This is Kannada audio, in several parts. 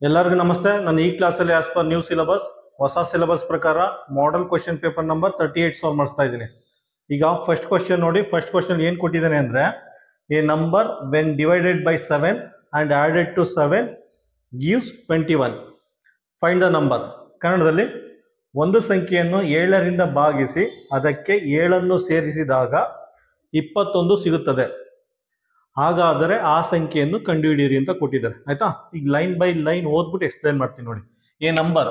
ಎಲ್ಲರಿಗೂ ನಮಸ್ತೆ. ನಾನು ಈ ಕ್ಲಾಸಲ್ಲಿ ಆಸ್ ಪರ್ ನ್ಯೂ ಸಿಲೆಬಸ್ ಹೊಸ ಸಿಲೆಬಸ್ ಪ್ರಕಾರ model question paper number 38 solve ಮಾಡಿಸ್ತಾ ಇದ್ದೀನಿ. ಈಗ ಫಸ್ಟ್ ಕ್ವಶನ್ ನೋಡಿ. ಫಸ್ಟ್ ಕ್ವಶನ್ ಏನು ಕೊಟ್ಟಿದ್ದಾನೆ ಅಂದ್ರೆ, a number when divided by 7 and added to 7 gives 21. Find the number. ಕನ್ನಡದಲ್ಲಿ ಒಂದು ಸಂಖ್ಯೆಯನ್ನು 7ರಿಂದ ಭಾಗಿಸಿ ಅದಕ್ಕೆ 7 ಸೇರಿಸಿದಾಗ 21 ಸಿಗುತ್ತದೆ. ಹಾಗಾದರೆ ಆ ಸಂಖ್ಯೆಯನ್ನು ಕಂಡುಹಿಡಿಯಿರಿ ಅಂತ ಕೊಟ್ಟಿದ್ದಾರೆ. ಆಯ್ತಾ? ಈಗ ಲೈನ್ ಬೈ ಲೈನ್ ಓದ್ಬಿಟ್ಟು ಎಕ್ಸ್ಪ್ಲೈನ್ ಮಾಡ್ತೀನಿ ನೋಡಿ. A number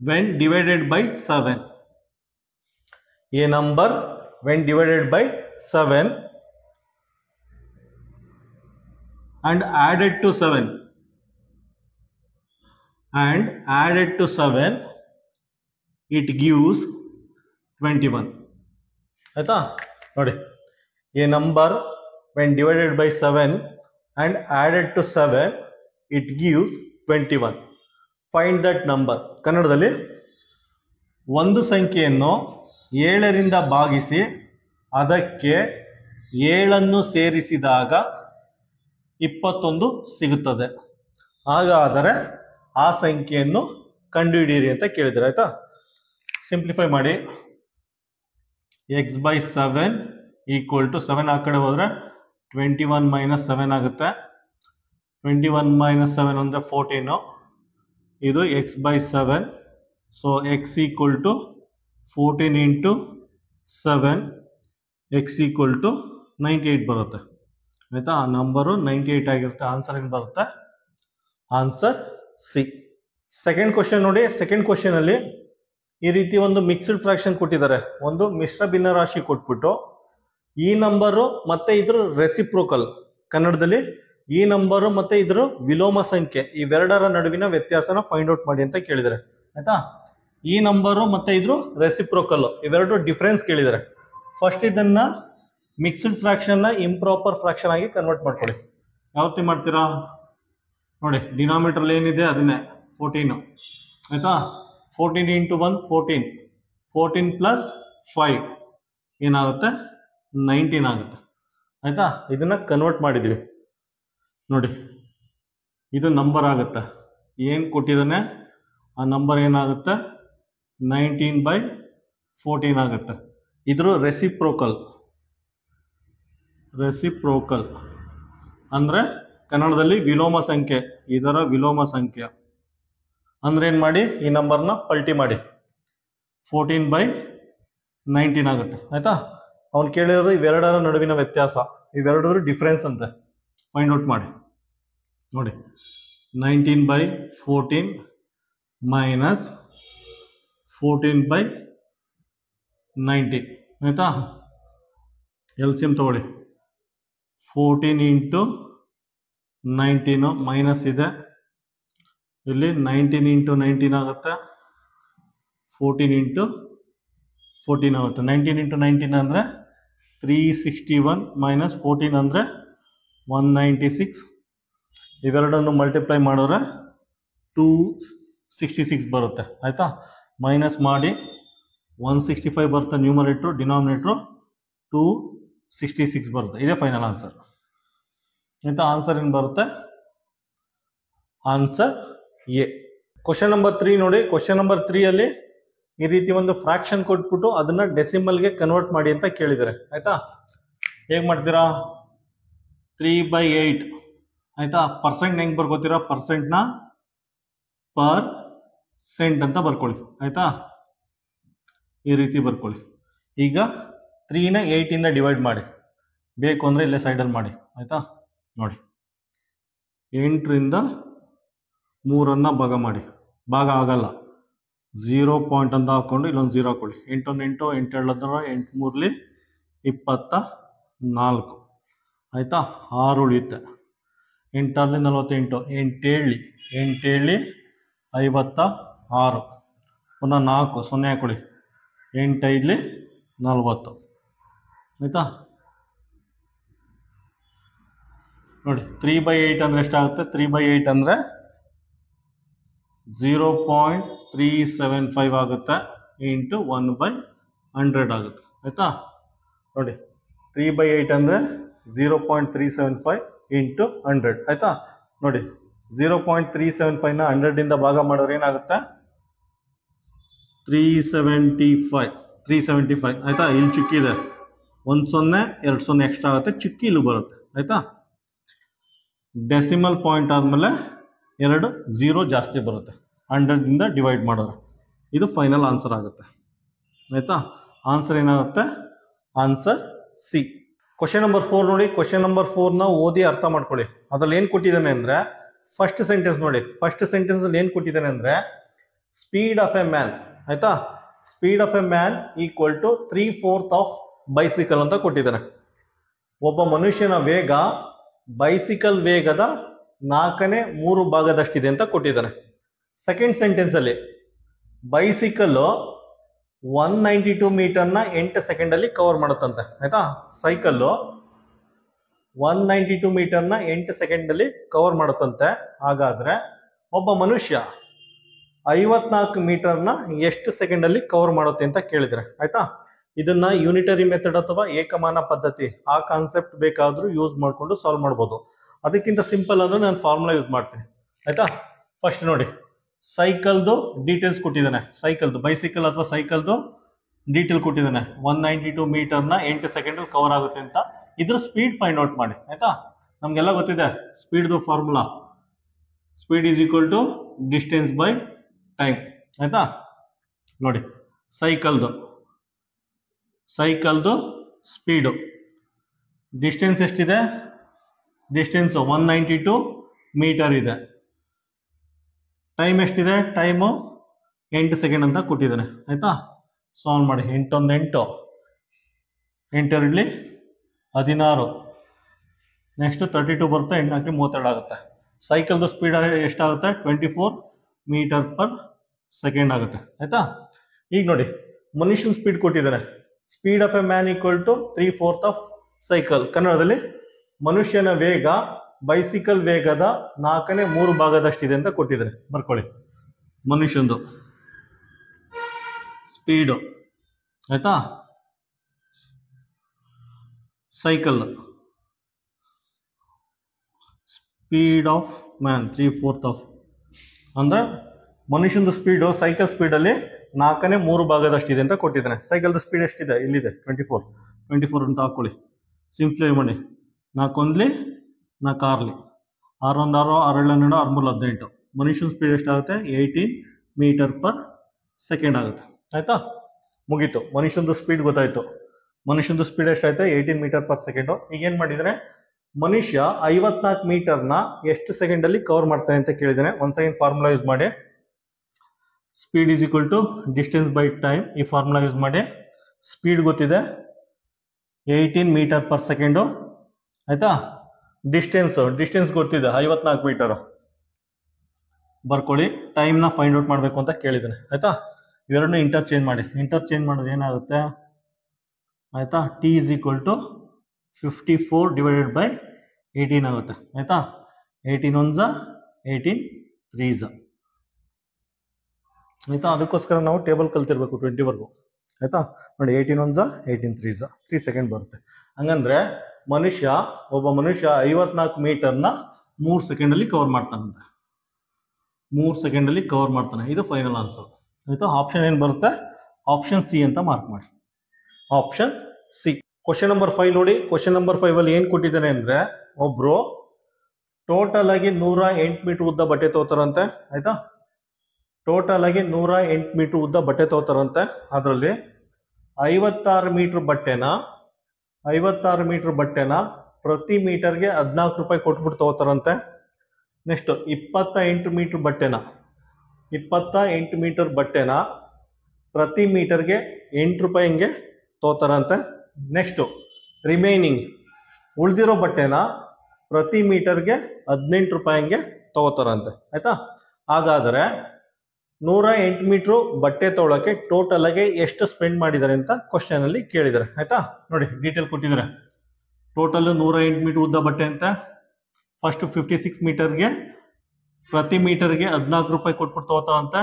when divided by 7. A number when divided by 7 and added to 7 it gives 21. ಆಯ್ತಾ? ನೋಡಿ, A number when divided by 7 and added to 7 it gives 21. Find that number. ಕನ್ನಡದಲ್ಲಿ ಒಂದು ಸಂಖ್ಯೆಯನ್ನು 7ರಿಂದ ಭಾಗಿಸಿ ಅದಕ್ಕೆ 7 ಸೇರಿಸಿದಾಗ 21 ಸಿಗುತ್ತದೆ. ಹಾಗಾದರೆ ಆ ಸಂಖ್ಯೆಯನ್ನು ಕಂಡುಹಿಡಿಯಿರಿ ಅಂತ ಕೇಳಿದ್ದಾರೆ. ಆಯ್ತಾ? ಸಿಂಪ್ಲಿಫೈ ಮಾಡಿ. x by 7 ಈಕ್ವಲ್ ಟು 7 ಆ ಕಡೆ ಹೋದ್ರೆ 21 ಮೈನಸ್ 7 ಆಗುತ್ತೆ. 21 ಮೈನಸ್ 7 ಅಂದರೆ 14. ಇದು x by 7. So x equal to 14 into 7 x equal to 98 ಬರುತ್ತೆ. ಆಯ್ತಾ? ಆ ನಂಬರು 98 ಆಗಿರುತ್ತೆ. ಆನ್ಸರ್ ಏನು ಬರುತ್ತೆ? Answer C. ಸೆಕೆಂಡ್ ಕ್ವಶನ್ ನೋಡಿ. ಸೆಕೆಂಡ್ ಕ್ವಶನ್ ಅಲ್ಲಿ ಈ ರೀತಿ ಒಂದು ಮಿಕ್ಸ್ಡ್ ಫ್ರಾಕ್ಷನ್ ಕೊಟ್ಟಿದ್ದಾರೆ. ಒಂದು ಮಿಶ್ರ ಭಿನ್ನರಾಶಿ ಕೊಟ್ಬಿಟ್ಟು ಈ ನಂಬರು ಮತ್ತೆ ಇದ್ರ ರೆಸಿಪ್ರೋಕಲ್, ಕನ್ನಡದಲ್ಲಿ ಈ ನಂಬರು ಮತ್ತೆ ಇದ್ರ ವಿಲೋಮ ಸಂಖ್ಯೆ, ಇವೆರಡರ ನಡುವಿನ ವ್ಯತ್ಯಾಸನ ಫೈಂಡ್ ಔಟ್ ಮಾಡಿ ಅಂತ ಕೇಳಿದ್ದಾರೆ. ಆಯ್ತಾ? ಈ ನಂಬರು ಮತ್ತೆ ಇದ್ರ ರೆಸಿಪ್ರೋಕಲ್ ಇವೆರಡು ಡಿಫ್ರೆನ್ಸ್ ಕೇಳಿದ್ದಾರೆ. ಫಸ್ಟ್ ಇದನ್ನ ಮಿಕ್ಸ್ಡ್ ಫ್ರಾಕ್ಷನ್ ನ ಇಂಪ್ರಾಪರ್ ಫ್ರಾಕ್ಷನ್ ಆಗಿ ಕನ್ವರ್ಟ್ ಮಾಡ್ಕೊಳ್ಳಿ. ಯಾವತ್ತಿ ಮಾಡ್ತೀರಾ ನೋಡಿ. ಡಿನಾಮಿನೇಟರ್ ಏನಿದೆ ಅದನ್ನೇ 14. ಆಯ್ತಾ? 14 ಇಂಟು 1 14. 14 ಪ್ಲಸ್ 5 ಏನಾಗುತ್ತೆ? 19 ಆಗುತ್ತೆ. ಆಯ್ತಾ? ಇದನ್ನ ಕನ್ವರ್ಟ್ ಮಾಡಿದ್ವಿ ನೋಡಿ. ಇದು ನಂಬರ್ ಆಗುತ್ತೆ. ಏನು ಕೊಟ್ಟಿದ್ದಾನೆ ಆ ನಂಬರ್ ಏನಾಗುತ್ತೆ? 19/14 ಆಗುತ್ತೆ. ಇದ್ರ ರೆಸಿಪ್ರೋಕಲ್ ಅಂದರೆ ಕನ್ನಡದಲ್ಲಿ ವಿಲೋಮ ಸಂಖ್ಯೆ. ಇದರ ವಿಲೋಮ ಸಂಖ್ಯೆ ಅಂದ್ರೆ ಏನು ಮಾಡಿ, ಈ ನಂಬರ್ನ ಪಲ್ಟಿ ಮಾಡಿ 14/19 ಆಗುತ್ತೆ. ಆಯ್ತಾ? ಅವ್ನು ಕೇಳಿರೋದು ಇವೆರಡರ ನಡುವಿನ ವ್ಯತ್ಯಾಸ, ಇವೆರಡರ ಡಿಫ್ರೆನ್ಸ್ ಅಂತ ಫೈಂಡ್ ಔಟ್ ಮಾಡಿ ನೋಡಿ. 19/14 ಮೈನಸ್ 14/19. ಆಯ್ತಾ? ಎಲ್ಸಿಎಂ ತಗೊಳ್ಳಿ. 14 ಇಂಟು 19 ಮೈನಸ್ ಇದೆ, ಇಲ್ಲಿ 19 ಇಂಟು 19 ಆಗುತ್ತೆ. 14 ಇಂಟು 14 ಆಗುತ್ತೆ. 19 ಇಂಟು 19 ಅಂದರೆ 361 ಮೈನಸ್ 14 ಅಂದರೆ 196. ಇವೆರಡನ್ನು ಮಲ್ಟಿಪ್ಲೈ ಮಾಡಿದ್ರೆ 266 ಬರುತ್ತೆ. ಆಯಿತಾ? ಮೈನಸ್ ಮಾಡಿ 165 ಬರುತ್ತೆ ನ್ಯೂಮರೇಟ್ರು, ಡಿನಾಮಿನೇಟ್ರು 266 ಬರುತ್ತೆ. ಇದೇ ಫೈನಲ್ ಆನ್ಸರ್. ಆಯಿತಾ? ಆನ್ಸರ್ ಏನು ಬರುತ್ತೆ? Answer a. ಕ್ವಶನ್ ನಂಬರ್ 3 ನೋಡಿ. ಕ್ವಶನ್ ನಂಬರ್ 3 ಅಲ್ಲಿ ಈ ರೀತಿ ಒಂದು ಫ್ರಾಕ್ಷನ್ ಕೊಟ್ಬಿಟ್ಟು ಅದನ್ನ ಡೆಸಿಮಲ್ಗೆ ಕನ್ವರ್ಟ್ ಮಾಡಿ ಅಂತ ಕೇಳಿದ್ದಾರೆ. ಆಯ್ತಾ? ಹೇಗೆ ಮಾಡ್ತೀರಾ? 3/8. ಆಯ್ತಾ? ಪರ್ಸೆಂಟ್ ಹೆಂಗೆ ಬರ್ಕೋತೀರಾ? ಪರ್ಸೆಂಟ್ನ ಪರ್ಸೆಂಟ್ ಅಂತ ಬರ್ಕೊಳ್ಳಿ. ಆಯ್ತಾ? ಈ ರೀತಿ ಬರ್ಕೊಳ್ಳಿ. ಈಗ 3ನ 8ಇಂದ ಡಿವೈಡ್ ಮಾಡಿ, ಬೇಕು ಅಂದರೆ ಇಲ್ಲೇ ಸೈಡಲ್ಲಿ ಮಾಡಿ. ಆಯ್ತಾ? ನೋಡಿ, 8ರಿಂದ 3 ಭಾಗ ಮಾಡಿ. ಭಾಗ ಆಗಲ್ಲ, 0 ಪಾಯಿಂಟ್ ಅಂತ ಹಾಕ್ಕೊಂಡು ಇಲ್ಲೊಂದು 0 ಹಾಕೊಳ್ಳಿ. 8 1 8, 8 2 8 3 24. ಆಯಿತಾ? 6 ಉಳಿಯುತ್ತೆ. 8 6 48, 8 7 56. ಪುನಃ 4 0 ಹಾಕೊಳ್ಳಿ. 8 5 40. ಆಯಿತಾ? ನೋಡಿ, 3/8 ಅಂದರೆ ಎಷ್ಟಾಗುತ್ತೆ? 3/8 ಅಂದರೆ 0.375 ಆಗುತ್ತೆ ಇಂಟು 1/100 ಆಗುತ್ತೆ. ಆಯಿತಾ? ನೋಡಿ, 3/8 ಅಂದರೆ 0.375 ಇಂಟು 100 ಆಯ್ತಾ. ನೋಡಿ 0.375ನ 100 ಭಾಗ ಮಾಡಿದ್ರೆ ಏನಾಗುತ್ತೆ 375 ಆಯ್ತಾ. ಇಲ್ಲಿ ಚಿಕ್ಕಿದೆ 1 0 2 0 ಎಕ್ಸ್ಟ್ರಾ ಆಗುತ್ತೆ, ಚಿಕ್ಕಿ ಇಲ್ಲಿ ಬರುತ್ತೆ ಆಯ್ತಾ. ಡೆಸಿಮಲ್ ಪಾಯಿಂಟ್ ಆದಮೇಲೆ 2 0 ಜಾಸ್ತಿ ಬರುತ್ತೆ 100 ಡಿವೈಡ್ ಮಾಡೋರು. ಇದು ಫೈನಲ್ ಆನ್ಸರ್ ಆಗುತ್ತೆ ಆಯ್ತಾ. ಆನ್ಸರ್ ಏನಾಗುತ್ತೆ, ಆನ್ಸರ್ ಸಿ. ಕ್ವಶನ್ ನಂಬರ್ 4 ನೋಡಿ. ಕ್ವಶನ್ ನಂಬರ್ 4ನ ಓದಿ ಅರ್ಥ ಮಾಡ್ಕೊಳ್ಳಿ. ಅದ್ರಲ್ಲಿ ಏನು ಕೊಟ್ಟಿದ್ದಾನೆ ಅಂದ್ರೆ ಫಸ್ಟ್ ಸೆಂಟೆನ್ಸ್ ನೋಡಿ. ಫಸ್ಟ್ ಸೆಂಟೆನ್ಸ್ ಅಲ್ಲಿ ಏನು ಕೊಟ್ಟಿದ್ದಾನೆ ಅಂದ್ರೆ ಸ್ಪೀಡ್ ಆಫ್ ಎ ಮ್ಯಾನ್ ಆಯ್ತಾ. Speed of a man equal to 3/4 of bicycle ಅಂತ ಕೊಟ್ಟಿದ್ದಾನೆ. ಒಬ್ಬ ಮನುಷ್ಯನ ವೇಗ ಬೈಸಿಕಲ್ ವೇಗದ 4/3 ಭಾಗದಷ್ಟಿದೆ ಅಂತ ಕೊಟ್ಟಿದ್ದಾನೆ. ಸೆಕೆಂಡ್ ಸೆಂಟೆನ್ಸ್ ಅಲ್ಲಿ ಬೈಸಿಕಲ್ 192 ಮೀಟರ್ನ 8 ಸೆಕೆಂಡಲ್ಲಿ ಕವರ್ ಮಾಡುತ್ತಂತೆ ಆಯ್ತಾ. ಸೈಕಲ್ಲು 192 ಮೀಟರ್ನ 8 ಸೆಕೆಂಡಲ್ಲಿ ಕವರ್ ಮಾಡುತ್ತಂತೆ. ಹಾಗಾದ್ರೆ ಒಬ್ಬ ಮನುಷ್ಯ 54 ಮೀಟರ್ನ ಎಷ್ಟು ಸೆಕೆಂಡಲ್ಲಿ ಕವರ್ ಮಾಡುತ್ತೆ ಅಂತ ಕೇಳಿದ್ರೆ ಆಯ್ತಾ. ಇದನ್ನ ಯೂನಿಟರಿ ಮೆಥಡ್ ಅಥವಾ ಏಕಮಾನ ಪದ್ಧತಿ ಆ ಕಾನ್ಸೆಪ್ಟ್ ಬೇಕಾದ್ರೂ ಯೂಸ್ ಮಾಡಿಕೊಂಡು ಸಾಲ್ವ್ ಮಾಡ್ಬೋದು. ಅದಕ್ಕಿಂತ ಸಿಂಪಲ್ ಅಂದ್ರೆ ನಾನು ಫಾರ್ಮುಲಾ ಯೂಸ್ ಮಾಡ್ತೀನಿ ಆಯ್ತಾ. ಫಸ್ಟ್ ನೋಡಿ, ಸೈಕಲ್ದು ಡೀಟೇಲ್ಸ್ ಕೊಟ್ಟಿದ್ದಾನೆ. ಸೈಕಲ್ದು ಬೈಸಿಕಲ್ ಅಥವಾ ಸೈಕಲ್ದು ಡೀಟೇಲ್ ಕೊಟ್ಟಿದ್ದಾನೆ. 192 ಮೀಟರ್ನ 8 ಸೆಕೆಂಡ್ ಕವರ್ ಆಗುತ್ತೆ ಅಂತ. ಇದ್ರ ಸ್ಪೀಡ್ ಫೈಂಡ್ ಔಟ್ ಮಾಡಿ ಆಯ್ತಾ. ನಮ್ಗೆಲ್ಲ ಗೊತ್ತಿದೆ ಸ್ಪೀಡ್ದು formula, speed is equal to distance by time ಆಯ್ತಾ. ನೋಡಿ ಸೈಕಲ್ದು ಸ್ಪೀಡು ಡಿಸ್ಟೆನ್ಸ್ ಎಷ್ಟಿದೆ, ಡಿಸ್ಟೆನ್ಸ್ 192 ಮೀಟರ್ ಇದೆ. ಟೈಮ್ ಎಷ್ಟಿದೆ, ಟೈಮು 8 ಸೆಕೆಂಡ್ ಅಂತ ಕೊಟ್ಟಿದ್ದಾನೆ ಆಯ್ತಾ. ಸಾಲ್ವ್ ಮಾಡಿ. 8 1 8, 8 2 16, ನೆಕ್ಸ್ಟ್ 32 ಬರುತ್ತೆ, 8 4 32 ಆಗುತ್ತೆ. ಸೈಕಲ್ದು ಸ್ಪೀಡ್ ಎಷ್ಟಾಗುತ್ತೆ 24 ಮೀಟರ್ ಪರ್ ಸೆಕೆಂಡ್ ಆಗುತ್ತೆ ಆಯ್ತಾ. ಈಗ ನೋಡಿ ಮನುಷ್ಯನ ಸ್ಪೀಡ್ ಕೊಟ್ಟಿದ್ದಾನೆ. Speed of a man equal to 3/4 of cycle. ಕನ್ನಡದಲ್ಲಿ ಮನುಷ್ಯನ ವೇಗ ಬೈಸಿಕಲ್ ವೇಗದ 4/3 ಭಾಗದಷ್ಟಿದೆ ಅಂತ ಕೊಟ್ಟಿದ್ದಾರೆ. ಬರ್ಕೊಳ್ಳಿ. ಮನುಷ್ಯಂದು ಸ್ಪೀಡು ಆಯ್ತಾ, cycle speed of man 3/4 of ಅಂದ್ರೆ ಮನುಷ್ಯಂದು ಸ್ಪೀಡು ಸೈಕಲ್ ಸ್ಪೀಡಲ್ಲಿ 4/3 ಭಾಗದಷ್ಟಿದೆ ಅಂತ ಕೊಟ್ಟಿದ್ದಾನೆ. ಸೈಕಲ್ದು ಸ್ಪೀಡ್ ಎಷ್ಟಿದೆ, ಇಲ್ಲಿದೆ 24 ಅಂತ ಹಾಕೊಳ್ಳಿ. ಸಿಂಪ್ಲಿಫೈ ಮಾಡಿ. 4 1 4 6 6 1 6 6 2 12 6 3 18. ಮನುಷ್ಯನ ಸ್ಪೀಡ್ ಎಷ್ಟಾಗುತ್ತೆ 18 ಮೀಟರ್ ಪರ್ ಸೆಕೆಂಡ್ ಆಗುತ್ತೆ ಆಯ್ತಾ. ಮುಗೀತು. ಮನುಷ್ಯಂದು ಸ್ಪೀಡ್ ಗೊತ್ತಾಯ್ತು. ಮನುಷ್ಯಂದು ಸ್ಪೀಡ್ ಎಷ್ಟಾಯ್ತು 18 ಮೀಟರ್ ಪರ್ ಸೆಕೆಂಡು. ಈಗ ಏನು ಮಾಡಿದರೆ ಮನುಷ್ಯ 54 ಮೀಟರ್ನ ಎಷ್ಟು ಸೆಕೆಂಡಲ್ಲಿ ಕವರ್ ಮಾಡ್ತಾನೆ ಅಂತ ಕೇಳಿದ್ದಾನೆ. ಒಂದು ಸೆಕೆಂಡ್ ಫಾರ್ಮುಲಾ ಯೂಸ್ ಮಾಡಿ. Speed is equal to distance by time. ಈ ಫಾರ್ಮುಲಾ ಯೂಸ್ ಮಾಡಿ. ಸ್ಪೀಡ್ ಗೊತ್ತಿದೆ 18 ಮೀಟರ್ ಪರ್ ಸೆಕೆಂಡು ಆಯ್ತಾ. ಡಿಸ್ಟೆನ್ಸ್ ಗೊತ್ತಿದೆ 54 ಮೀಟರು. ಬರ್ಕೊಳ್ಳಿ. ಟೈಮ್ನ ಫೈಂಡ್ ಔಟ್ ಮಾಡಬೇಕು ಅಂತ ಕೇಳಿದ್ದಾನೆ ಆಯ್ತಾ. ಇವೆರಡನ್ನೂ ಇಂಟರ್ಚೇಂಜ್ ಮಾಡಿದ್ರೆ ಏನಾಗುತ್ತೆ ಆಯ್ತಾ. T is equal to 54 divided by 18 ಆಗುತ್ತೆ ಆಯ್ತಾ. 18 1 18 3 ಆಯ್ತಾ. ಅದಕ್ಕೋಸ್ಕರ ನಾವು ಟೇಬಲ್ ಕಲ್ತಿರ್ಬೇಕು 20ವರೆಗೂ ಆಯ್ತಾ. ನೋಡಿ 18 1 18 3 ಸೆಕೆಂಡ್ ಬರುತ್ತೆ. ಹಂಗಂದ್ರೆ ಒಬ್ಬ ಮನುಷ್ಯ 54 ಮೀಟರ್ನ 3 ಸೆಕೆಂಡಲ್ಲಿ ಕವರ್ ಮಾಡ್ತಾನಂತೆ. 3 ಸೆಕೆಂಡಲ್ಲಿ ಕವರ್ ಮಾಡ್ತಾನೆ. ಇದು ಫೈನಲ್ ಆನ್ಸರ್ ಆಯ್ತಾ. ಆಪ್ಷನ್ ಏನು ಬರುತ್ತೆ, ಆಪ್ಷನ್ ಸಿ ಅಂತ ಮಾರ್ಕ್ ಮಾಡಿ. Option C. ಕ್ವಶನ್ ನಂಬರ್ 5 ನೋಡಿ. ಕ್ವಶನ್ ನಂಬರ್ 5 ಅಲ್ಲಿ ಏನು ಕೊಟ್ಟಿದ್ದಾನೆ ಅಂದ್ರೆ ಒಬ್ರು ಟೋಟಲ್ ಆಗಿ 108 ಮೀಟರ್ ಉದ್ದ ಬಟ್ಟೆ ತಗೋತಾರಂತೆ ಆಯ್ತಾ. ಟೋಟಲ್ ಆಗಿ 108 ಮೀಟರ್ ಉದ್ದ ಬಟ್ಟೆ ತಗೋತಾರಂತೆ. ಅದರಲ್ಲಿ 56 ಮೀಟರ್ ಬಟ್ಟೆನ ಪ್ರತಿ ಮೀಟರ್ಗೆ 14 ರೂಪಾಯಿ ಕೊಟ್ಬಿಟ್ಟು ತಗೋತಾರಂತೆ. ನೆಕ್ಸ್ಟ್ 28 ಮೀಟರ್ ಬಟ್ಟೆನ ಪ್ರತಿ ಮೀಟರ್ಗೆ 8 ರೂಪಾಯಿ ಹಿಂಗೆ ತಗೋತಾರಂತೆ. ನೆಕ್ಸ್ಟ್ ರಿಮೈನಿಂಗ್ ಉಳಿದಿರೋ ಬಟ್ಟೆನ ಪ್ರತಿ ಮೀಟರ್ಗೆ 18 ರೂಪಾಯಿ ಹಿಂಗೆ ತಗೋತಾರಂತೆ ಆಯ್ತಾ. ಹಾಗಾದರೆ 108 ಮೀಟ್ರು ಬಟ್ಟೆ ತೊಗೊಳಕ್ಕೆ ಟೋಟಲ್ ಆಗಿ ಎಷ್ಟು ಸ್ಪೆಂಡ್ ಮಾಡಿದ್ದಾರೆ ಅಂತ ಕ್ವಶನ್ ಅಲ್ಲಿ ಕೇಳಿದ್ದಾರೆ ಆಯ್ತಾ. ನೋಡಿ ಡೀಟೇಲ್ ಕೊಟ್ಟಿದ್ದಾರೆ. ಟೋಟಲ್ 108 ಮೀಟರ್ ಉದ್ದ ಬಟ್ಟೆ ಅಂತ. ಫಸ್ಟ್ 56 ಮೀಟರ್ಗೆ ಪ್ರತಿ ಮೀಟರ್ಗೆ 14 ರೂಪಾಯಿ ಕೊಟ್ಬಿಟ್ಟು ತಗೋತಾರಂತೆ.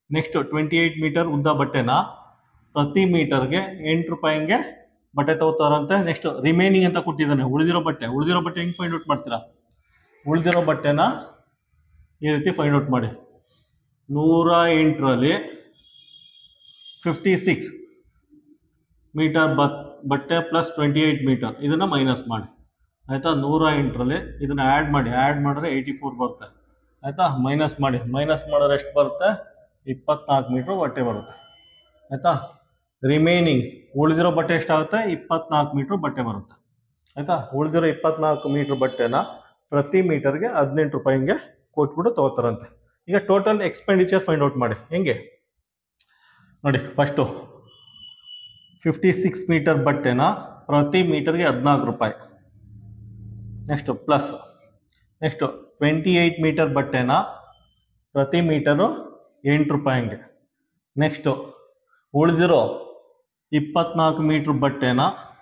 ನೆಕ್ಸ್ಟ್ 28 ಮೀಟರ್ ಉದ್ದ ಬಟ್ಟೆನ ಪ್ರತಿ ಮೀಟರ್ಗೆ 8 ರೂಪಾಯಿಗೆ ಬಟ್ಟೆ ತಗೋತಾರಂತೆ. ನೆಕ್ಸ್ಟ್ ರಿಮೈನಿಂಗ್ ಅಂತ ಕೊಟ್ಟಿದ್ದಾನೆ, ಉಳಿದಿರೋ ಬಟ್ಟೆ ಹೆಂಗ್ ಫೈಂಡ್ ಔಟ್ ಮಾಡ್ತೀರಾ? ಉಳಿದಿರೋ ಬಟ್ಟೆನ ಈ ರೀತಿ ಫೈಂಡ್ ಔಟ್ ಮಾಡಿ. 108ರಲ್ಲಿ 56 ಮೀಟರ್ ಬಟ್ಟೆ ಪ್ಲಸ್ 28 ಮೀಟರ್, ಇದನ್ನ ಮೈನಸ್ ಮಾಡಿ ಆಯ್ತಾ. 108ರಲ್ಲಿ ಇದನ್ನ ಆ್ಯಡ್ ಮಾಡಿದ್ರೆ 84 ಬರುತ್ತೆ ಆಯ್ತಾ. ಮೈನಸ್ ಮಾಡಿದ್ರೆ ಎಷ್ಟು ಬರುತ್ತೆ? 24 ಮೀಟರ್ ಬಟ್ಟೆ ಬರುತ್ತೆ ಆಯ್ತಾ. ರಿಮೈನಿಂಗ್ ಉಳಿದಿರೋ ಬಟ್ಟೆ ಎಷ್ಟಾಗುತ್ತೆ? 24 ಮೀಟರ್ ಬಟ್ಟೆ ಬರುತ್ತೆ ಆಯ್ತಾ. ಉಳಿದಿರೋ 24 ಮೀಟರ್ ಬಟ್ಟೆನ ಪ್ರತಿ ಮೀಟರ್ಗೆ 18 ರೂಪಾಯಿಗೆ ಕೊಟ್ಬಿಟ್ಟು ತಗೋತಾರಂತೆ. ಈಗ ಟೋಟಲ್ ಎಕ್ಸ್ಪೆಂಡಿಚರ್ ಫೈಂಡ್ ಔಟ್ ಮಾಡಿ. ಹೆಂಗೆ ನೋಡಿ, ಫಸ್ಟು 56 ಮೀಟರ್ ಬಟ್ಟೆನ ಪ್ರತಿ ಮೀಟರ್ಗೆ 14 ರೂಪಾಯಿ. ನೆಕ್ಸ್ಟು ಪ್ಲಸ್, ನೆಕ್ಸ್ಟು 28 ಮೀಟರ್ ಬಟ್ಟೆನ ಪ್ರತಿ ಮೀಟರು 8 ರೂಪಾಯಿ ಹಂಗೆ. ನೆಕ್ಸ್ಟು ಉಳಿದಿರೋ 24 ಮೀಟರ್ ಬಟ್ಟೆನ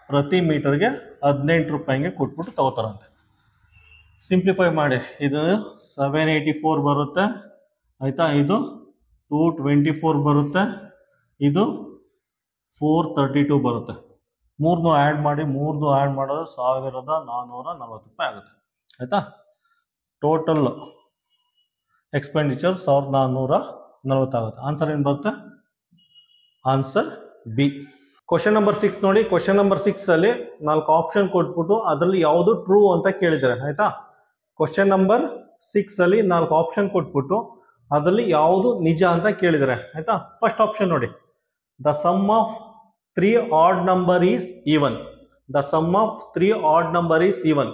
ಪ್ರತಿ ಮೀಟರ್ಗೆ 18 ರೂಪಾಯಿಗೆ ಕೊಟ್ಬಿಟ್ಟು ತಗೋತಾರಂತೆ. ಸಿಂಪ್ಲಿಫೈ ಮಾಡಿ, ಇದು 784 ಬರುತ್ತೆ ಆಯ್ತಾ, ಇದು 224 ಬರುತ್ತೆ, ಇದು 432 ಬರುತ್ತೆ. ಮೂರನ್ನು ಆ್ಯಡ್ ಮಾಡೋದು 1440 ರೂಪಾಯಿ ಆಗುತ್ತೆ ಆಯ್ತಾ. ಟೋಟಲ್ ಎಕ್ಸ್ಪೆಂಡಿಚರ್ 1440 ಆಗುತ್ತೆ. ಆನ್ಸರ್ ಏನು ಬರುತ್ತೆ? Answer B. ಕ್ವಶನ್ ನಂಬರ್ 6 ನೋಡಿ. ಕ್ವಶನ್ ನಂಬರ್ 6 ಅಲ್ಲಿ 4 ಆಪ್ಷನ್ ಕೊಟ್ಬಿಟ್ಟು ಅದರಲ್ಲಿ ಯಾವುದು ಟ್ರೂ ಅಂತ ಕೇಳಿದ್ದಾರೆ ಆಯ್ತಾ. ಕ್ವಶನ್ ನಂಬರ್ 6 ಅಲ್ಲಿ 4 ಆಪ್ಷನ್ ಕೊಟ್ಬಿಟ್ಟು ಅದರಲ್ಲಿ ಯಾವುದು ನಿಜ ಅಂತ ಕೇಳಿದ್ದಾರೆ ಆಯ್ತಾ. ಫಸ್ಟ್ ಆಪ್ಷನ್ ನೋಡಿ, the sum of 3 odd number is even. The sum of 3 odd number is even.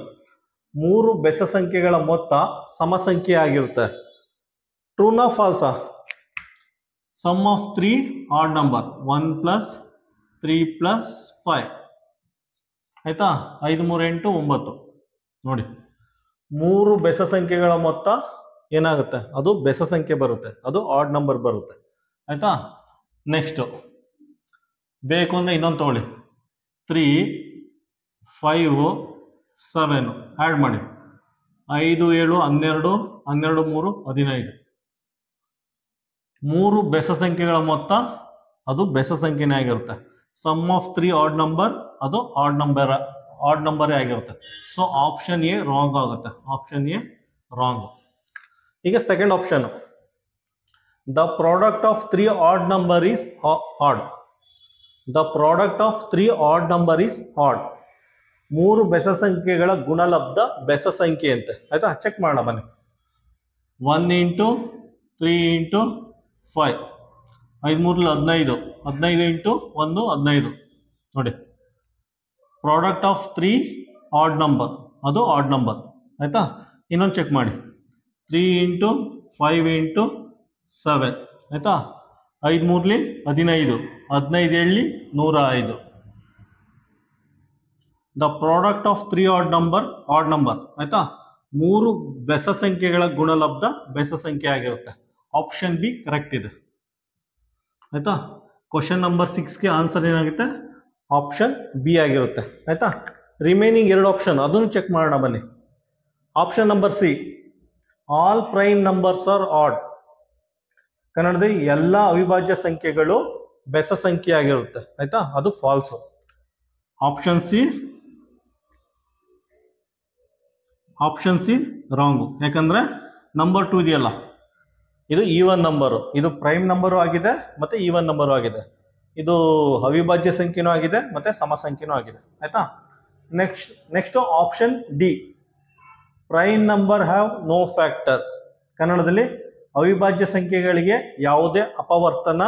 3 ಬೆಸ ಸಂಖ್ಯೆಗಳ ಮೊತ್ತ ಸಮಸಂಖ್ಯೆ ಆಗಿರುತ್ತೆ. ಟ್ರೂನಾ ಫಾಲ್ಸಾ? ಸಮ್ ಆಫ್ 3 ಆಡ್ ನಂಬರ್ 1 + 3 + 5 ಆಯ್ತಾ. 5 3 8 9 ನೋಡಿ. 3 ಬೆಸ ಸಂಖ್ಯೆಗಳ ಮೊತ್ತ ಏನಾಗುತ್ತೆ? ಅದು ಬೆಸ ಸಂಖ್ಯೆ ಬರುತ್ತೆ, ಅದು ಆಡ್ ನಂಬರ್ ಬರುತ್ತೆ ಆಯ್ತಾ. ನೆಕ್ಸ್ಟ್ ಬೇಕು ಅಂದ್ರೆ ಇನ್ನೊಂದು ತಗೊಳ್ಳಿ, 3 5 7 ಆ್ಯಡ್ ಮಾಡಿ. 5 7 12 12 3 15. 3 ಬೆಸ ಸಂಖ್ಯೆಗಳ ಮೊತ್ತ ಅದು ಬೆಸ ಸಂಖ್ಯೆನೇ ಆಗಿರುತ್ತೆ. ಸಮ್ ಆಫ್ 3 ಆಡ್ ನಂಬರ್ ಅದು ಆಡ್ ನಂಬರೇ ಆಗಿರುತ್ತೆ. ಸೊ ಆಪ್ಷನ್ ಎ ರಾಂಗ್ ಆಗುತ್ತೆ. Option a wrong. ಈಗ second option, the product of 3 odd number is odd. The product of 3 odd number is odd. 3 ಬೆಸ ಸಂಖ್ಯೆಗಳ ಗುಣಲಬ್ಧ ಬೆಸ ಸಂಖ್ಯೆ ಅಂತೆ ಆಯ್ತಾ. ಚೆಕ್ ಮಾಡೋಣ ಬನ್ನಿ. 1 × 3 × 5 5 3 15 15 × 1 15 ನೋಡಿ. ಪ್ರಾಡಕ್ಟ್ ಆಫ್ 3 ಆಡ್ ನಂಬರ್ ಅದು ಆಡ್ ನಂಬರ್ ಆಯ್ತಾ. ಇನ್ನೊಂದು ಚೆಕ್ ಮಾಡಿ, 3 × 5 × 7 ಆಯ್ತಾ. 5 3 15 15 7 105. The product of 3 odd number ಆಯ್ತಾ. 3 ಬೆಸ ಸಂಖ್ಯೆಗಳ ಗುಣಲಬ್ಧ ಬೆಸ ಸಂಖ್ಯೆ ಆಗಿರುತ್ತೆ. ಆಪ್ಷನ್ ಬಿ ಕರೆಕ್ಟ್ ಇದೆ ಆಯ್ತಾ. ಕ್ವಶನ್ ನಂಬರ್ 6ಗೆ ಆನ್ಸರ್ ಏನಾಗುತ್ತೆ? ಆಪ್ಷನ್ ಬಿ ಆಗಿರುತ್ತೆ ಆಯ್ತಾ. ರಿಮೈನಿಂಗ್ 2 ಆಪ್ಷನ್ ಅದನ್ನು ಚೆಕ್ ಮಾಡೋಣ ಬನ್ನಿ. Option number C, all prime numbers are odd. ಕನ್ನಡದಲ್ಲಿ ಎಲ್ಲ ಅವಿಭಾಜ್ಯ ಸಂಖ್ಯೆಗಳು ಬೆಸ ಸಂಖ್ಯೆ ಆಗಿರುತ್ತೆ ಆಯ್ತಾ, ಅದು ಫಾಲ್ಸು. Option C wrong. ಯಾಕಂದ್ರೆ ನಂಬರ್ 2 ಇದೆಯಲ್ಲ, ಇದು ಈವನ್ ನಂಬರು, ಇದು ಪ್ರೈಮ್ ನಂಬರು ಆಗಿದೆ ಮತ್ತೆ ಈವನ್ ನಂಬರು ಆಗಿದೆ. ಇದು ಅವಿಭಾಜ್ಯ ಸಂಖ್ಯೆನೂ ಆಗಿದೆ ಮತ್ತೆ ಸಮ ಸಂಖ್ಯೆನೂ ಆಗಿದೆ ಆಯ್ತಾ. Next option D, prime number have no factor. ಕನ್ನಡದಲ್ಲಿ ಅವಿಭಾಜ್ಯ ಸಂಖ್ಯೆಗಳಿಗೆ ಯಾವುದೇ ಅಪವರ್ತನ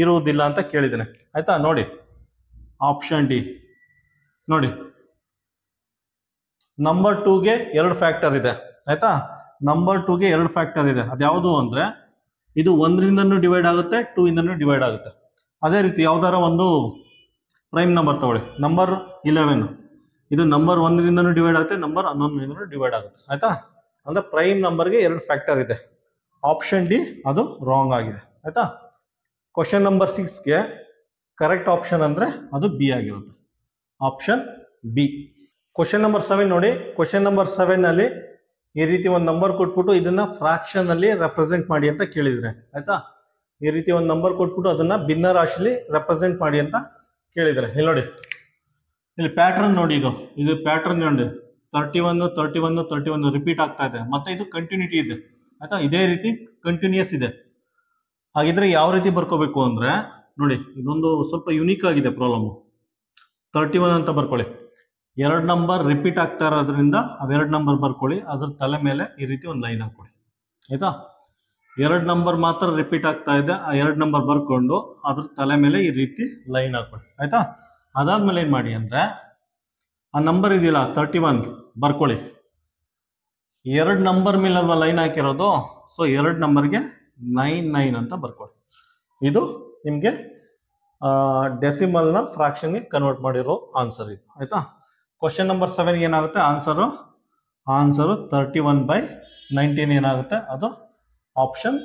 ಇರುವುದಿಲ್ಲ ಅಂತ ಕೇಳಿದ್ದೇನೆ ಆಯ್ತಾ. ನೋಡಿ ಆಪ್ಷನ್ ಡಿ ನೋಡಿ, ನಂಬರ್ 2ಗೆ 2 ಫ್ಯಾಕ್ಟರ್ ಇದೆ ಆಯ್ತಾ. ನಂಬರ್ 2ಗೆ 2 ಫ್ಯಾಕ್ಟರ್ ಇದೆ. ಅದ್ಯಾವುದು ಅಂದ್ರೆ ಇದು 1ರಿಂದನೂ ಡಿವೈಡ್ ಆಗುತ್ತೆ, 2 ಇಂದನೂ ಡಿವೈಡ್ ಆಗುತ್ತೆ. ಅದೇ ರೀತಿ ಯಾವ್ದಾರ ಒಂದು ಪ್ರೈಮ್ ನಂಬರ್ ತಗೊಳ್ಳಿ, ನಂಬರ್ 11, ಇದು ನಂಬರ್ 1ರಿಂದನೂ ಡಿವೈಡ್ ಆಗುತ್ತೆ, ನಂಬರ್ 11ರಿಂದನೂ ಡಿವೈಡ್ ಆಗುತ್ತೆ ಆಯ್ತಾ. ಅಂದ್ರೆ ಪ್ರೈಮ್ ನಂಬರ್ಗೆ 2 ಫ್ಯಾಕ್ಟರ್ ಇದೆ. ಆಪ್ಷನ್ ಡಿ ಅದು ರಾಂಗ್ ಆಗಿದೆ ಆಯ್ತಾ. ಕ್ವಶನ್ ನಂಬರ್ 6ಗೆ ಕರೆಕ್ಟ್ ಆಪ್ಷನ್ ಅಂದ್ರೆ ಅದು ಬಿ ಆಗಿರುತ್ತೆ, ಆಪ್ಷನ್ ಬಿ. ಕ್ವಶನ್ ನಂಬರ್ 7 ನೋಡಿ. ಕ್ವಶನ್ ನಂಬರ್ 7 ನಲ್ಲಿ ಈ ರೀತಿ ಒಂದು ನಂಬರ್ ಕೊಟ್ಬಿಟ್ಟು ಇದನ್ನ ಫ್ರಾಕ್ಷನ್ ಅಲ್ಲಿ ರೆಪ್ರೆಸೆಂಟ್ ಮಾಡಿ ಅಂತ ಕೇಳಿದ್ರೆ ಆಯ್ತಾ. ಈ ರೀತಿ ಒಂದು ನಂಬರ್ ಕೊಟ್ಬಿಟ್ಟು ಅದನ್ನ ಭಿನ್ನ ರಾಶಿಲಿ ರೆಪ್ರೆಸೆಂಟ್ ಮಾಡಿ ಅಂತ ಕೇಳಿದ್ರೆ, ಇಲ್ಲಿ ನೋಡಿ ಇಲ್ಲಿ ಪ್ಯಾಟ್ರನ್ ನೋಡಿ, ಇದು ಪ್ಯಾಟ್ರನ್ ನೋಡಿ 31 31 31 ರಿಪೀಟ್ ಆಗ್ತಾ ಇದೆ, ಮತ್ತೆ ಇದು ಕಂಟಿನ್ಯೂಟಿ ಇದೆ ಆಯ್ತಾ, ಇದೇ ರೀತಿ ಕಂಟಿನ್ಯೂಸ್ ಇದೆ. ಹಾಗಿದ್ರೆ ಯಾವ ರೀತಿ ಬರ್ಕೋಬೇಕು ಅಂದ್ರೆ ನೋಡಿ, ಇದೊಂದು ಸ್ವಲ್ಪ ಯುನೀಕ್ ಆಗಿದೆ ಪ್ರಾಬ್ಲಮ್. 31 ಅಂತ ಬರ್ಕೊಳ್ಳಿ, 2 ನಂಬರ್ ರಿಪೀಟ್ ಆಗ್ತಾ ಇರೋದ್ರಿಂದ ಅವೆರಡು ನಂಬರ್ ಬರ್ಕೊಳ್ಳಿ, ಅದ್ರ ತಲೆ ಮೇಲೆ ಈ ರೀತಿ ಒಂದು ಲೈನ್ ಹಾಕೊಳ್ಳಿ ಆಯ್ತಾ. 2 ನಂಬರ್ ಮಾತ್ರ ರಿಪೀಟ್ ಆಗ್ತಾ ಇದೆ, ಆ 2 ನಂಬರ್ ಬರ್ಕೊಂಡು ಅದ್ರ ತಲೆ ಮೇಲೆ ಈ ರೀತಿ ಲೈನ್ ಹಾಕೊಳ್ಳಿ ಆಯ್ತಾ. ಅದಾದ್ಮೇಲೆ ಏನ್ ಮಾಡಿ ಅಂದ್ರೆ ಆ ನಂಬರ್ ಇದೆಯಲ್ಲ 31 ಬರ್ಕೊಳ್ಳಿ, 2 ನಂಬರ್ ಮೇಲೆ ಅಲ್ವಾ ಲೈನ್ ಹಾಕಿರೋದು, ಸೊ 2 ನಂಬರ್ಗೆ 99 ಅಂತ ಬರ್ಕೊಳ್ಳಿ. ಇದು ನಿಮ್ಗೆ ಡೆಸಿಮಲ್ ನ ಫ್ರಾಕ್ಷನ್ ಗೆ ಕನ್ವರ್ಟ್ ಮಾಡಿರೋ ಆನ್ಸರ್ ಇದು ಆಯ್ತಾ. ಕ್ವಶನ್ ನಂಬರ್ 7 ಏನಾಗುತ್ತೆ, ಆನ್ಸರು 31/19 ಏನಾಗುತ್ತೆ, ಅದು ಆಪ್ಷನ್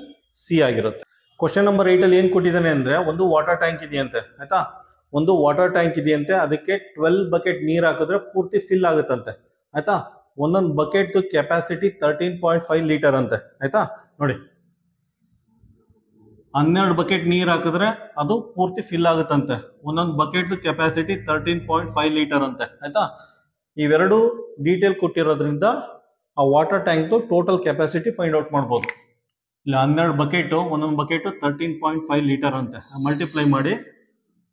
ಸಿ ಆಗಿರುತ್ತೆ. ಕ್ವಶನ್ ನಂಬರ್ 8 ಅಲ್ಲಿ ಏನ್ ಕೊಟ್ಟಿದ್ದಾನೆ ಅಂದ್ರೆ ಒಂದು ವಾಟರ್ ಟ್ಯಾಂಕ್ ಇದೆಯಂತೆ ಆಯ್ತಾ, ಒಂದು ವಾಟರ್ ಟ್ಯಾಂಕ್ ಇದೆಯಂತೆ, ಅದಕ್ಕೆ 12 ಬಕೆಟ್ ನೀರ್ ಹಾಕಿದ್ರೆ ಪೂರ್ತಿ ಫಿಲ್ ಆಗುತ್ತಂತೆ ಆಯ್ತಾ. ಒಂದೊಂದು ಬಕೆಟ್ ಕೆಪಾಸಿಟಿ 13.5 ಲೀಟರ್ ಅಂತೆ ಆಯ್ತಾ. ನೋಡಿ 12 ಬಕೆಟ್ ನೀರ್ ಹಾಕಿದ್ರೆ ಅದು ಪೂರ್ತಿ ಫಿಲ್ ಆಗುತ್ತಂತೆ, ಒಂದೊಂದು ಬಕೆಟ್ ಕೆಪಾಸಿಟಿ 13.5 ಲೀಟರ್ ಅಂತೆ ಆಯ್ತಾ. ಇವೆರಡು ಡೀಟೇಲ್ ಕೊಟ್ಟಿರೋದ್ರಿಂದ ಆ water tank total capacity find out ಮಾಡ್ಬೋದು. ಇಲ್ಲ 12 ಬಕೆಟ್, ಒಂದೊಂದು ಬಕೆಟ್ 13.5 ಲೀಟರ್ ಅಂತೆ, ಮಲ್ಟಿಪ್ಲೈ ಮಾಡಿ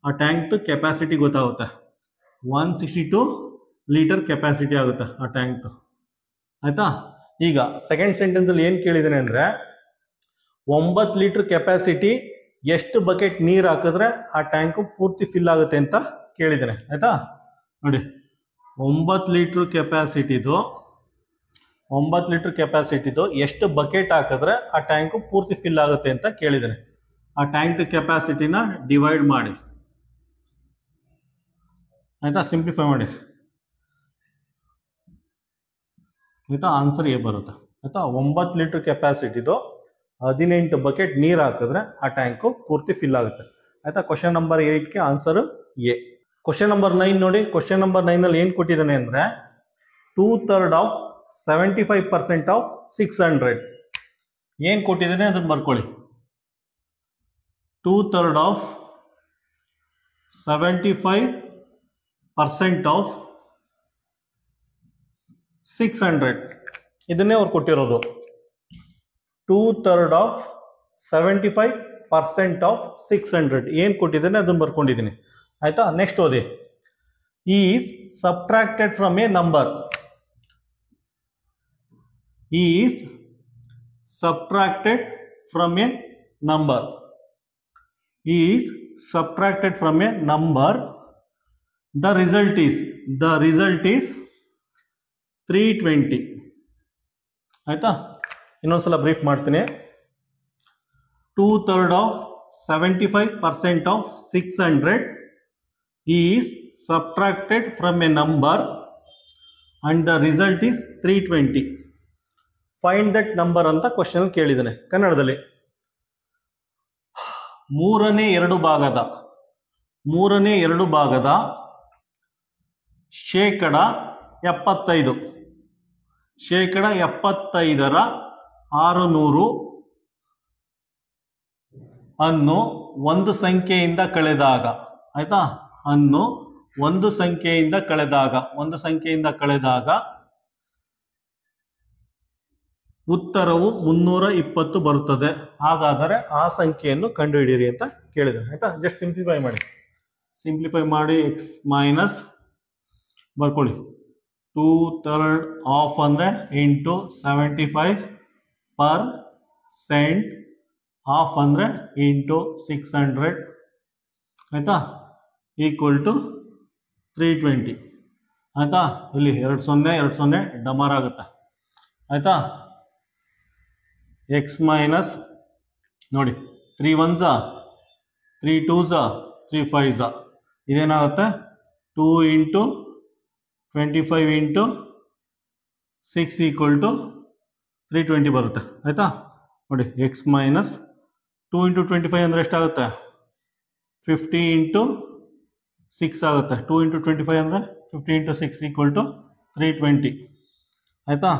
ಆ ಟ್ಯಾಂಕ್ ಕೆಪಾಸಿಟಿ ಗೊತ್ತಾಗುತ್ತೆ, 162 ಲೀಟರ್ ಕೆಪಾಸಿಟಿ ಆಗುತ್ತೆ ಆ ಟ್ಯಾಂಕ್ ಆಯ್ತಾ. ಈಗ ಸೆಕೆಂಡ್ ಸೆಂಟೆನ್ಸ್ ಅಲ್ಲಿ ಏನ್ ಕೇಳಿದಾನೆ ಅಂದ್ರೆ 9 ಲೀಟರ್ ಕೆಪಾಸಿಟಿ ಎಷ್ಟು ಬಕೆಟ್ ನೀರ್ ಹಾಕಿದ್ರೆ ಆ ಟ್ಯಾಂಕ್ ಪೂರ್ತಿ ಫಿಲ್ ಆಗುತ್ತೆ ಅಂತ ಕೇಳಿದಾನೆ ಆಯ್ತಾ. ನೋಡಿ 9 ಲೀಟರ್ ಕೆಪಾಸಿಟಿದು ಎಷ್ಟು ಬಕೆಟ್ ಹಾಕಿದ್ರೆ ಆ ಟ್ಯಾಂಕ್ ಪೂರ್ತಿ ಫಿಲ್ ಆಗುತ್ತೆ ಅಂತ ಕೇಳಿದಾನೆ. ಆ ಟ್ಯಾಂಕ್ ಕೆಪಾಸಿಟಿನ ಡಿವೈಡ್ ಮಾಡಿ ಆಯ್ತಾ, ಸಿಂಪ್ಲಿಫೈ ಮಾಡಿ ಆಯ್ತಾ, ಆನ್ಸರ್ ಎ ಬರುತ್ತೆ ಆಯ್ತಾ. 9 ಲೀಟರ್ ಕೆಪಾಸಿಟಿದು 18 ಬಕೆಟ್ ನೀರ್ ಹಾಕಿದ್ರೆ ಆ ಟ್ಯಾಂಕ್ ಪೂರ್ತಿ ಫಿಲ್ ಆಗುತ್ತೆ ಆಯ್ತಾ. ಕ್ವಶನ್ ನಂಬರ್ 8ಗೆ ಆನ್ಸರ್ ಎ. ಕ್ವಶನ್ ನಂಬರ್ 9 ನೋಡಿ, ಕ್ವಶನ್ ನಂಬರ್ 9 ಅಲ್ಲಿ ಏನ್ ಕೊಟ್ಟಿದ್ದಾನೆ ಅಂದ್ರೆ 2/3 ಆಫ್ 75% ಆಫ್ 600 ಏನ್ ಕೊಟ್ಟಿದ್ದಾನೆ ಅದನ್ನ ಬರ್ಕೊಳ್ಳಿ. 2/3 ಆಫ್ 75% ಆಫ್ 600 ಇದನ್ನೇ ಅವ್ರು ಕೊಟ್ಟಿರೋದು. 2/3 ಆಫ್ 75% ಆಫ್ 600 ಏನ್ ಕೊಟ್ಟಿದ್ದಾನೆ ಅದನ್ನ ಬರ್ಕೊಂಡಿದ್ದೀನಿ ಆಯ್ತಾ. ನೆಕ್ಸ್ಟ್ ಓದಿ, is subtracted from A number, is subtracted from A number, is subtracted from A number, the result is 320 ಆಯ್ತಾ. ಇನ್ನೊಂದ್ಸಲ ಬ್ರೀಫ್ ಮಾಡ್ತೀನಿ. 2/3 of 75% of 600 is subtracted from a number and the result is 320. Find that number ಅಂತ ಕ್ವಶನ್ ಕೇಳಿದ್ದಾನೆ ಕನ್ನಡದಲ್ಲಿ. ಮೂರನೇ ಎರಡು ಭಾಗದ ಶೇಕಡ 75 75ರ 600 ಅನ್ನು ಒಂದು ಸಂಖ್ಯೆಯಿಂದ ಕಳೆದಾಗ ಆಯ್ತಾ, ಅನ್ನು ಒಂದು ಸಂಖ್ಯೆಯಿಂದ ಕಳೆದಾಗ ಉತ್ತರವು 320 ಬರುತ್ತದೆ. ಹಾಗಾದರೆ ಆ ಸಂಖ್ಯೆಯನ್ನು ಕಂಡುಹಿಡಿಯಿರಿ ಅಂತ ಕೇಳಿದೆ ಆಯ್ತಾ. ಜಸ್ಟ್ ಸಿಂಪ್ಲಿಫೈ ಮಾಡಿ ಎಕ್ಸ್ ಮೈನಸ್ ಬರ್ಕೊಳ್ಳಿ. 2/3 ಆಫ್ ಅಂದ್ರೆ ಇಂಟು 75% ಆಫ್ ಅಂದ್ರೆ ಇಂಟು 600 ಆಯ್ತಾ, ಈಕ್ವಲ್ ಟು 320 ಆಯ್ತಾ. ಇಲ್ಲಿ 2 0 ಡಮರ್ ಆಗುತ್ತೆ ಆಯ್ತಾ. ಎಕ್ಸ್ ಮೈನಸ್ ನೋಡಿ 3 1s 3 2s 3 5s ಇದೇನಾಗುತ್ತೆ 2 ಇಂಟು 25 ಇಂಟು 6 ಈಕ್ವಲ್ ಟು 320 ಬರುತ್ತೆ ಆಯ್ತಾ. ನೋಡಿ ಎಕ್ಸ್ ಮೈನಸ್ 2 ಇಂಟು 25 ಅಂದರೆ ಎಷ್ಟಾಗುತ್ತೆ 50 ಇಂಟು 6 ಆಗುತ್ತೆ. 2 ಇಂಟು 25 ಅಂದರೆ 50 ಇಂಟು 6 ಈಕ್ವಲ್ ಟು 320 ಆಯ್ತಾ.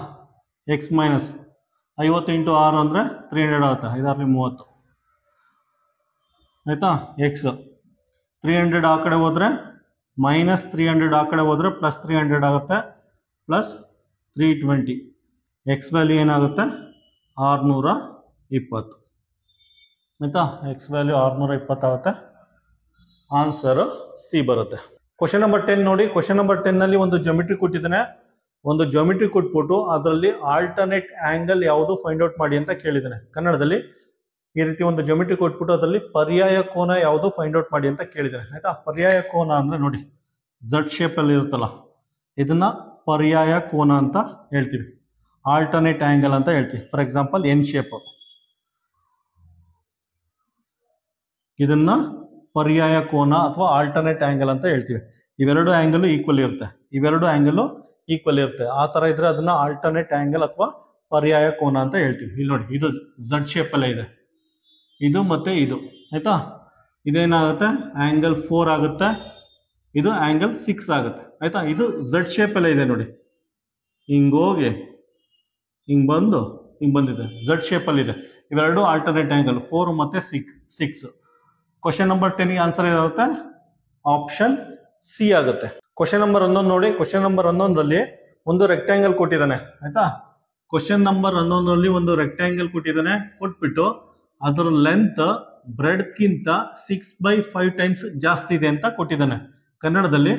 ಎಕ್ಸ್ ಮೈನಸ್ 50 ಇಂಟು 6 ಅಂದರೆ 300 ಆಗುತ್ತೆ, 5 30 ಆಯ್ತಾ. ಎಕ್ಸ್ 300 ಆ ಕಡೆ ಹೋದ್ರೆ ಮೈನಸ್ 300 ಆ ಕಡೆ ಹೋದರೆ ಪ್ಲಸ್ 300 ಆಗುತ್ತೆ, ಪ್ಲಸ್ 320. ಎಕ್ಸ್ ವ್ಯಾಲ್ಯೂ ಏನಾಗುತ್ತೆ 620 ಆಯಿತಾ. ಎಕ್ಸ್ ವ್ಯಾಲ್ಯೂ 620 ಆಗುತ್ತೆ. ಆನ್ಸರು ಸಿ ಬರುತ್ತೆ. ಕ್ವಶನ್ ನಂಬರ್ 10 ನೋಡಿ. ಕ್ವಶನ್ ನಂಬರ್ 10ನಲ್ಲಿ ಒಂದು ಜೊಮೆಟ್ರಿ ಕೊಟ್ಟಿದ್ದಾನೆ. ಒಂದು ಜೊಮೆಟ್ರಿ ಕೊಟ್ಬಿಟ್ಟು ಅದರಲ್ಲಿ ಆಲ್ಟರ್ನೇಟ್ ಆಂಗಲ್ ಯಾವುದು ಫೈಂಡ್ ಔಟ್ ಮಾಡಿ ಅಂತ ಕೇಳಿದ್ದಾನೆ. ಕನ್ನಡದಲ್ಲಿ ಈ ರೀತಿ ಒಂದು ಜೊಮೆಟ್ರಿ ಕೊಟ್ಬಿಟ್ಟು ಅದರಲ್ಲಿ ಪರ್ಯಾಯ ಕೋನ ಯಾವುದು ಫೈಂಡ್ ಔಟ್ ಮಾಡಿ ಅಂತ ಕೇಳಿದ್ದಾನೆ ಆಯ್ತಾ. ಪರ್ಯಾಯ ಕೋನ ಅಂದ್ರೆ ನೋಡಿ ಝಡ್ ಶೇಪ್ ಅಲ್ಲಿ ಇರುತ್ತಲ್ಲ, ಇದನ್ನ ಪರ್ಯಾಯ ಕೋನ ಅಂತ ಹೇಳ್ತೀವಿ. ಆಲ್ಟರ್ನೇಟ್ ಆಂಗಲ್ ಅಂತ ಹೇಳ್ತೀವಿ. ಫಾರ್ ಎಕ್ಸಾಂಪಲ್ ಎನ್ ಶೇಪ್, ಇದನ್ನ ಪರ್ಯಾಯ ಕೋನ ಅಥವಾ ಆಲ್ಟರ್ನೇಟ್ ಆಂಗಲ್ ಅಂತ ಹೇಳ್ತೀವಿ. ಇವೆರಡು ಆಂಗಲ್ ಈಕ್ವಲ್ ಇರುತ್ತೆ, ಇವೆರಡು ಆಂಗಲ್ ಈಕ್ವಲ್ ಇರುತ್ತೆ. ಆ ತರ ಇದ್ರೆ ಅದನ್ನ ಆಲ್ಟರ್ನೇಟ್ ಆಂಗಲ್ ಅಥವಾ ಪರ್ಯಾಯ ಕೋನ ಅಂತ ಹೇಳ್ತೀವಿ. ಇಲ್ಲಿ ನೋಡಿ ಇದು ಝಡ್ ಶೇಪ್ ಅಲ್ಲೇ ಇದೆ, ಇದು ಮತ್ತೆ ಇದು ಆಯ್ತಾ. ಇದೇನಾಗುತ್ತೆ ಆಂಗಲ್ 4 ಆಗುತ್ತೆ, ಇದು ಆಂಗಲ್ 6 ಆಗುತ್ತೆ ಆಯ್ತಾ. ಇದು ಝಡ್ ಶೇಪ್ ಅಲ್ಲೇ ಇದೆ ನೋಡಿ, ಹಿಂಗೋಗಿ ಹಿಂಗ್ ಬಂದು ಹಿಂಗ್ ಬಂದಿದೆ, ಝಡ್ ಶೇಪ್ ಅಲ್ಲಿ ಇದೆ. ಇವೆರಡು ಆಲ್ಟರ್ನೇಟ್ ಆಂಗಲ್ 4 ಮತ್ತೆ 6. ಕ್ವಶನ್ ನಂಬರ್ 10 ಆನ್ಸರ್ ಏನಾಗುತ್ತೆ ಆಪ್ಷನ್ ಸಿ ಆಗುತ್ತೆ. ಕ್ವಶನ್ ನಂಬರ್ 11 ನೋಡಿ. ಕ್ವಶನ್ ನಂಬರ್ 11ರಲ್ಲಿ ಒಂದು ರೆಕ್ಟ್ಯಾಂಗಲ್ ಕೊಟ್ಟಿದ್ದಾನೆ ಆಯ್ತಾ. ಕ್ವಶನ್ ನಂಬರ್ 11ರಲ್ಲಿ ಒಂದು ರೆಕ್ಟ್ಯಾಂಗಲ್ ಕೊಟ್ಟಿದ್ದಾನೆ, ಕೊಟ್ಬಿಟ್ಟು ಅದರ ಲೆಂತ್ ಬ್ರೆಡ್ಗಿಂತ 6/5 ಟೈಮ್ಸ್ ಜಾಸ್ತಿ ಇದೆ ಅಂತ ಕೊಟ್ಟಿದ್ದಾನೆ. ಕನ್ನಡದಲ್ಲಿ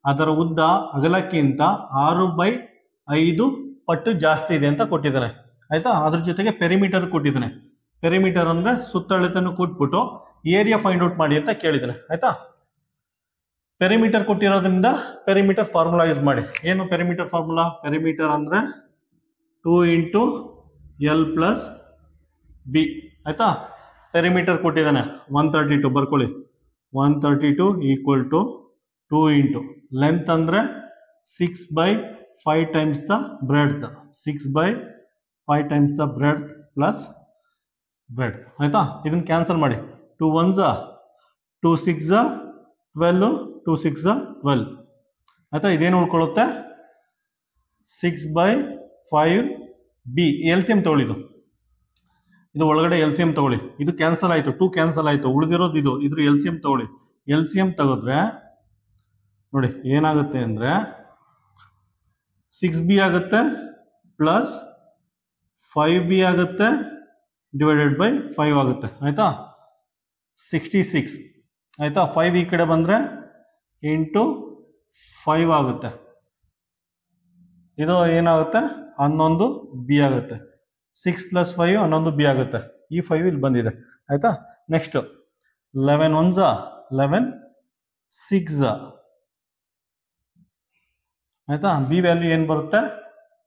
ಅದರ ಉದ್ದ ಅಗಲಕ್ಕಿಂತ 6/5 ಪಟ್ಟು ಜಾಸ್ತಿ ಇದೆ ಅಂತ ಕೊಟ್ಟಿದ್ದಾನೆ ಆಯ್ತಾ. ಅದ್ರ ಜೊತೆಗೆ ಪೆರಿಮೀಟರ್ ಕೊಟ್ಟಿದ್ದಾನೆ. ಪೆರಿಮೀಟರ್ ಅಂದ್ರೆ ಸುತ್ತಳತೆಯನ್ನು ಕೊಟ್ಬಿಟ್ಟು ಏರಿಯಾ ಫೈಂಡ್ ಔಟ್ ಮಾಡಿ ಅಂತ ಕೇಳಿದ್ದಾನೆ ಆಯ್ತಾ. ಪೆರಿಮೀಟರ್ ಕೊಟ್ಟಿರೋದ್ರಿಂದ ಪೆರಿಮೀಟರ್ ಫಾರ್ಮುಲಾ ಯೂಸ್ ಮಾಡಿ. ಏನು ಪೆರಿಮೀಟರ್ ಫಾರ್ಮುಲಾ? ಪೆರಿಮೀಟರ್ ಅಂದ್ರೆ 2 × L + B ಆಯ್ತಾ. ಪೆರಿಮೀಟರ್ ಕೊಟ್ಟಿದ್ದಾನೆ 132, ಬರ್ಕೊಳ್ಳಿ 132 = 2 × ಲೆಂತ್ ಅಂದ್ರೆ 6/5 times the breadth, 6/5 times the breadth plus breadth ಆಯ್ತಾ. ಇದನ್ನ ಕ್ಯಾನ್ಸಲ್ ಮಾಡಿ. 2 1s 2 6s 12, 2 6s 12 ಆಯ್ತಾ. ಇದೇನು ಉಳ್ಕೊಳ್ಳುತ್ತೆ 6/5B. ಎಲ್ ಸಿ ಎಂ ತಗೊಳ್ಳಿ, ಇದು ಒಳಗಡೆ ಎಲ್ ಸಿ ಎಂ ತಗೊಳ್ಳಿ. ಇದು ಕ್ಯಾನ್ಸಲ್ ಆಯ್ತು, 2 ಕ್ಯಾನ್ಸಲ್ ಆಯ್ತು, ಉಳಿದಿರೋದು ಇದು. ಇದ್ರ ಎಲ್ ಸಿ ಎಂ ತಗೊಳ್ಳಿ. ಎಲ್ ಸಿ ಎಂ ತೆಗೆದ್ರೆ ನೋಡಿ ಏನಾಗುತ್ತೆ ಅಂದ್ರೆ 6B ಆಗುತ್ತೆ ಪ್ಲಸ್ 5B ಆಗುತ್ತೆ /5 ಆಗುತ್ತೆ ಆಯ್ತಾ. 66 ಆಯ್ತಾ. 5 ಈ ಕಡೆ ಬಂದ್ರೆ × 5 ಆಗುತ್ತೆ. ಇದು ಏನಾಗುತ್ತೆ 11B ಆಗುತ್ತೆ. 6 + 5 11B ಆಗುತ್ತೆ. ಈ 5 ಇಲ್ಲಿ ಬಂದಿದೆ ಆಯ್ತಾ. ನೆಕ್ಸ್ಟ್ 11 1s 11 6s ಆಯ್ತಾ. ಬಿ ವ್ಯಾಲ್ಯೂ ಏನು ಬರುತ್ತೆ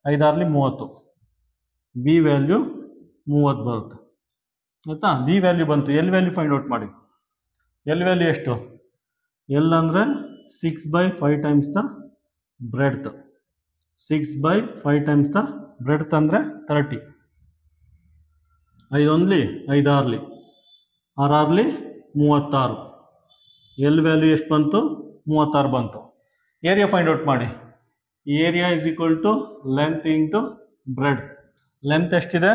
5 6 30. ಬಿ ವ್ಯಾಲ್ಯೂ 30 ಬರುತ್ತೆ ಆಯ್ತಾ. ಬಿ ವ್ಯಾಲ್ಯೂ ಬಂತು. ಎಲ್ ವ್ಯಾಲ್ಯೂ ಫೈಂಡ್ ಔಟ್ ಮಾಡಿ. ಎಲ್ ವ್ಯಾಲ್ಯೂ ಎಷ್ಟು? ಎಲ್ ಅಂದ್ರೆ 6/5 times the breadth, 6/5 times the breadth ಅಂದ್ರೆ 30. 5 1 5 6 6 36. ಎಲ್ ವ್ಯಾಲ್ಯೂ ಎಷ್ಟು ಬಂತು 36 ಬಂತು. ಏರಿಯಾ ಫೈಂಡ್ ಔಟ್ ಮಾಡಿ. Area = length × bread. ಲೆಂತ್ ಎಷ್ಟಿದೆ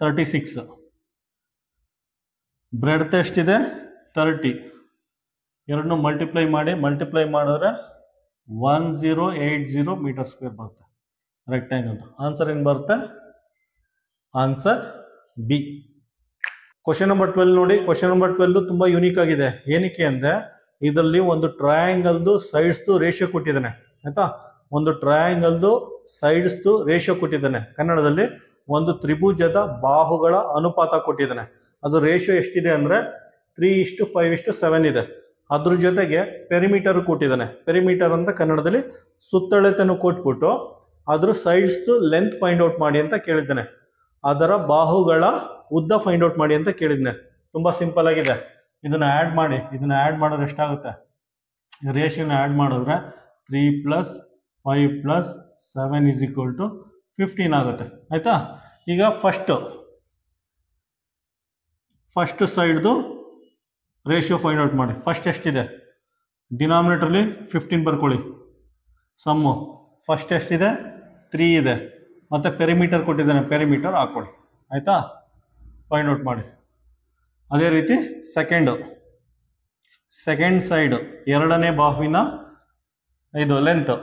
36, ಬ್ರೆಡ್ತ್ ಎಷ್ಟಿದೆ 30. ಎರಡನ್ನೂ ಮಲ್ಟಿಪ್ಲೈ ಮಾಡಿ. ಮಲ್ಟಿಪ್ಲೈ ಮಾಡಿದ್ರೆ 1080 ಮೀಟರ್ ಸ್ಕ್ವೇರ್ ಬರುತ್ತೆ ರೆಕ್ಟ್ಯಾಂಗಲ್. ಆನ್ಸರ್ ಏನು ಬರುತ್ತೆ? Answer B. ಕ್ವಶನ್ ನಂಬರ್ 12 ನೋಡಿ. ಕ್ವಶನ್ ನಂಬರ್ 12 ತುಂಬಾ ಯೂನಿಕ್ ಆಗಿದೆ. ಏನಕ್ಕೆ ಅಂದ್ರೆ ಇದರಲ್ಲಿ ಒಂದು ಟ್ರಯಾಂಗಲ್ದು ಸೈಡ್ಸ್ದು ರೇಷಿಯೋ ಕೊಟ್ಟಿದ್ದಾನೆ ಆಯ್ತಾ. ಒಂದು ಟ್ರಯಾಂಗಲ್ದು ಸೈಡ್ಸ್ದು ರೇಷಿಯೋ ಕೊಟ್ಟಿದ್ದಾನೆ. ಕನ್ನಡದಲ್ಲಿ ಒಂದು ತ್ರಿಭುಜದ ಬಾಹುಗಳ ಅನುಪಾತ ಕೊಟ್ಟಿದ್ದಾನೆ. ಅದು ರೇಷಿಯೋ ಎಷ್ಟಿದೆ ಅಂದ್ರೆ 3:5:7 ಇದೆ. ಅದ್ರ ಜೊತೆಗೆ ಪೆರಿಮೀಟರ್ ಕೊಟ್ಟಿದ್ದಾನೆ. ಪೆರಿಮೀಟರ್ ಅಂದ್ರೆ ಕನ್ನಡದಲ್ಲಿ ಸುತ್ತಳತೆಯನ್ನು ಕೊಟ್ಬಿಟ್ಟು ಅದ್ರ ಸೈಡ್ಸ್ದು ಲೆಂತ್ ಫೈಂಡ್ ಔಟ್ ಮಾಡಿ ಅಂತ ಕೇಳಿದ್ದಾನೆ. ಅದರ ಬಾಹುಗಳ ಉದ್ದ ಫೈಂಡ್ ಔಟ್ ಮಾಡಿ ಅಂತ ಕೇಳಿದ್ದಾನೆ. ತುಂಬಾ ಸಿಂಪಲ್ ಆಗಿದೆ. ಇದನ್ನ ಆ್ಯಡ್ ಮಾಡಿ. ಇದನ್ನ ಆ್ಯಡ್ ಮಾಡಿದ್ರೆ ಎಷ್ಟಾಗುತ್ತೆ? ರೇಷಿಯೋನ ಆ್ಯಡ್ ಮಾಡಿದ್ರೆ 3 + 5 + 7 = 15 ಆಗುತ್ತೆ ಆಯ್ತಾ. ಈಗ ಫಸ್ಟ್ ಸೈಡ್ದು ರೇಷಿಯೋ ಫೈಂಡ್ ಔಟ್ ಮಾಡಿ. ಫಸ್ಟ್ ಎಷ್ಟಿದೆ? ಡಿನಾಮಿನೇಟರ್ಲಿ 15 ಬರ್ಕೊಳ್ಳಿ. ಸಮ್ಮು ಫಸ್ಟ್ ಎಷ್ಟಿದೆ 3 ಇದೆ. ಮತ್ತೆ ಪೆರಿಮೀಟರ್ ಕೊಟ್ಟಿದ್ದಾನೆ, ಪೆರಿಮೀಟರ್ ಹಾಕೊಳ್ಳಿ ಆಯ್ತಾ. ಫೈಂಡ್ ಔಟ್ ಮಾಡಿ. ಅದೇ ರೀತಿ ಸೆಕೆಂಡು ಸೆಕೆಂಡ್ ಸೈಡ್ ಎರಡನೇ ಬಾಹುವಿನ ಇದು ಲೆಂತ್,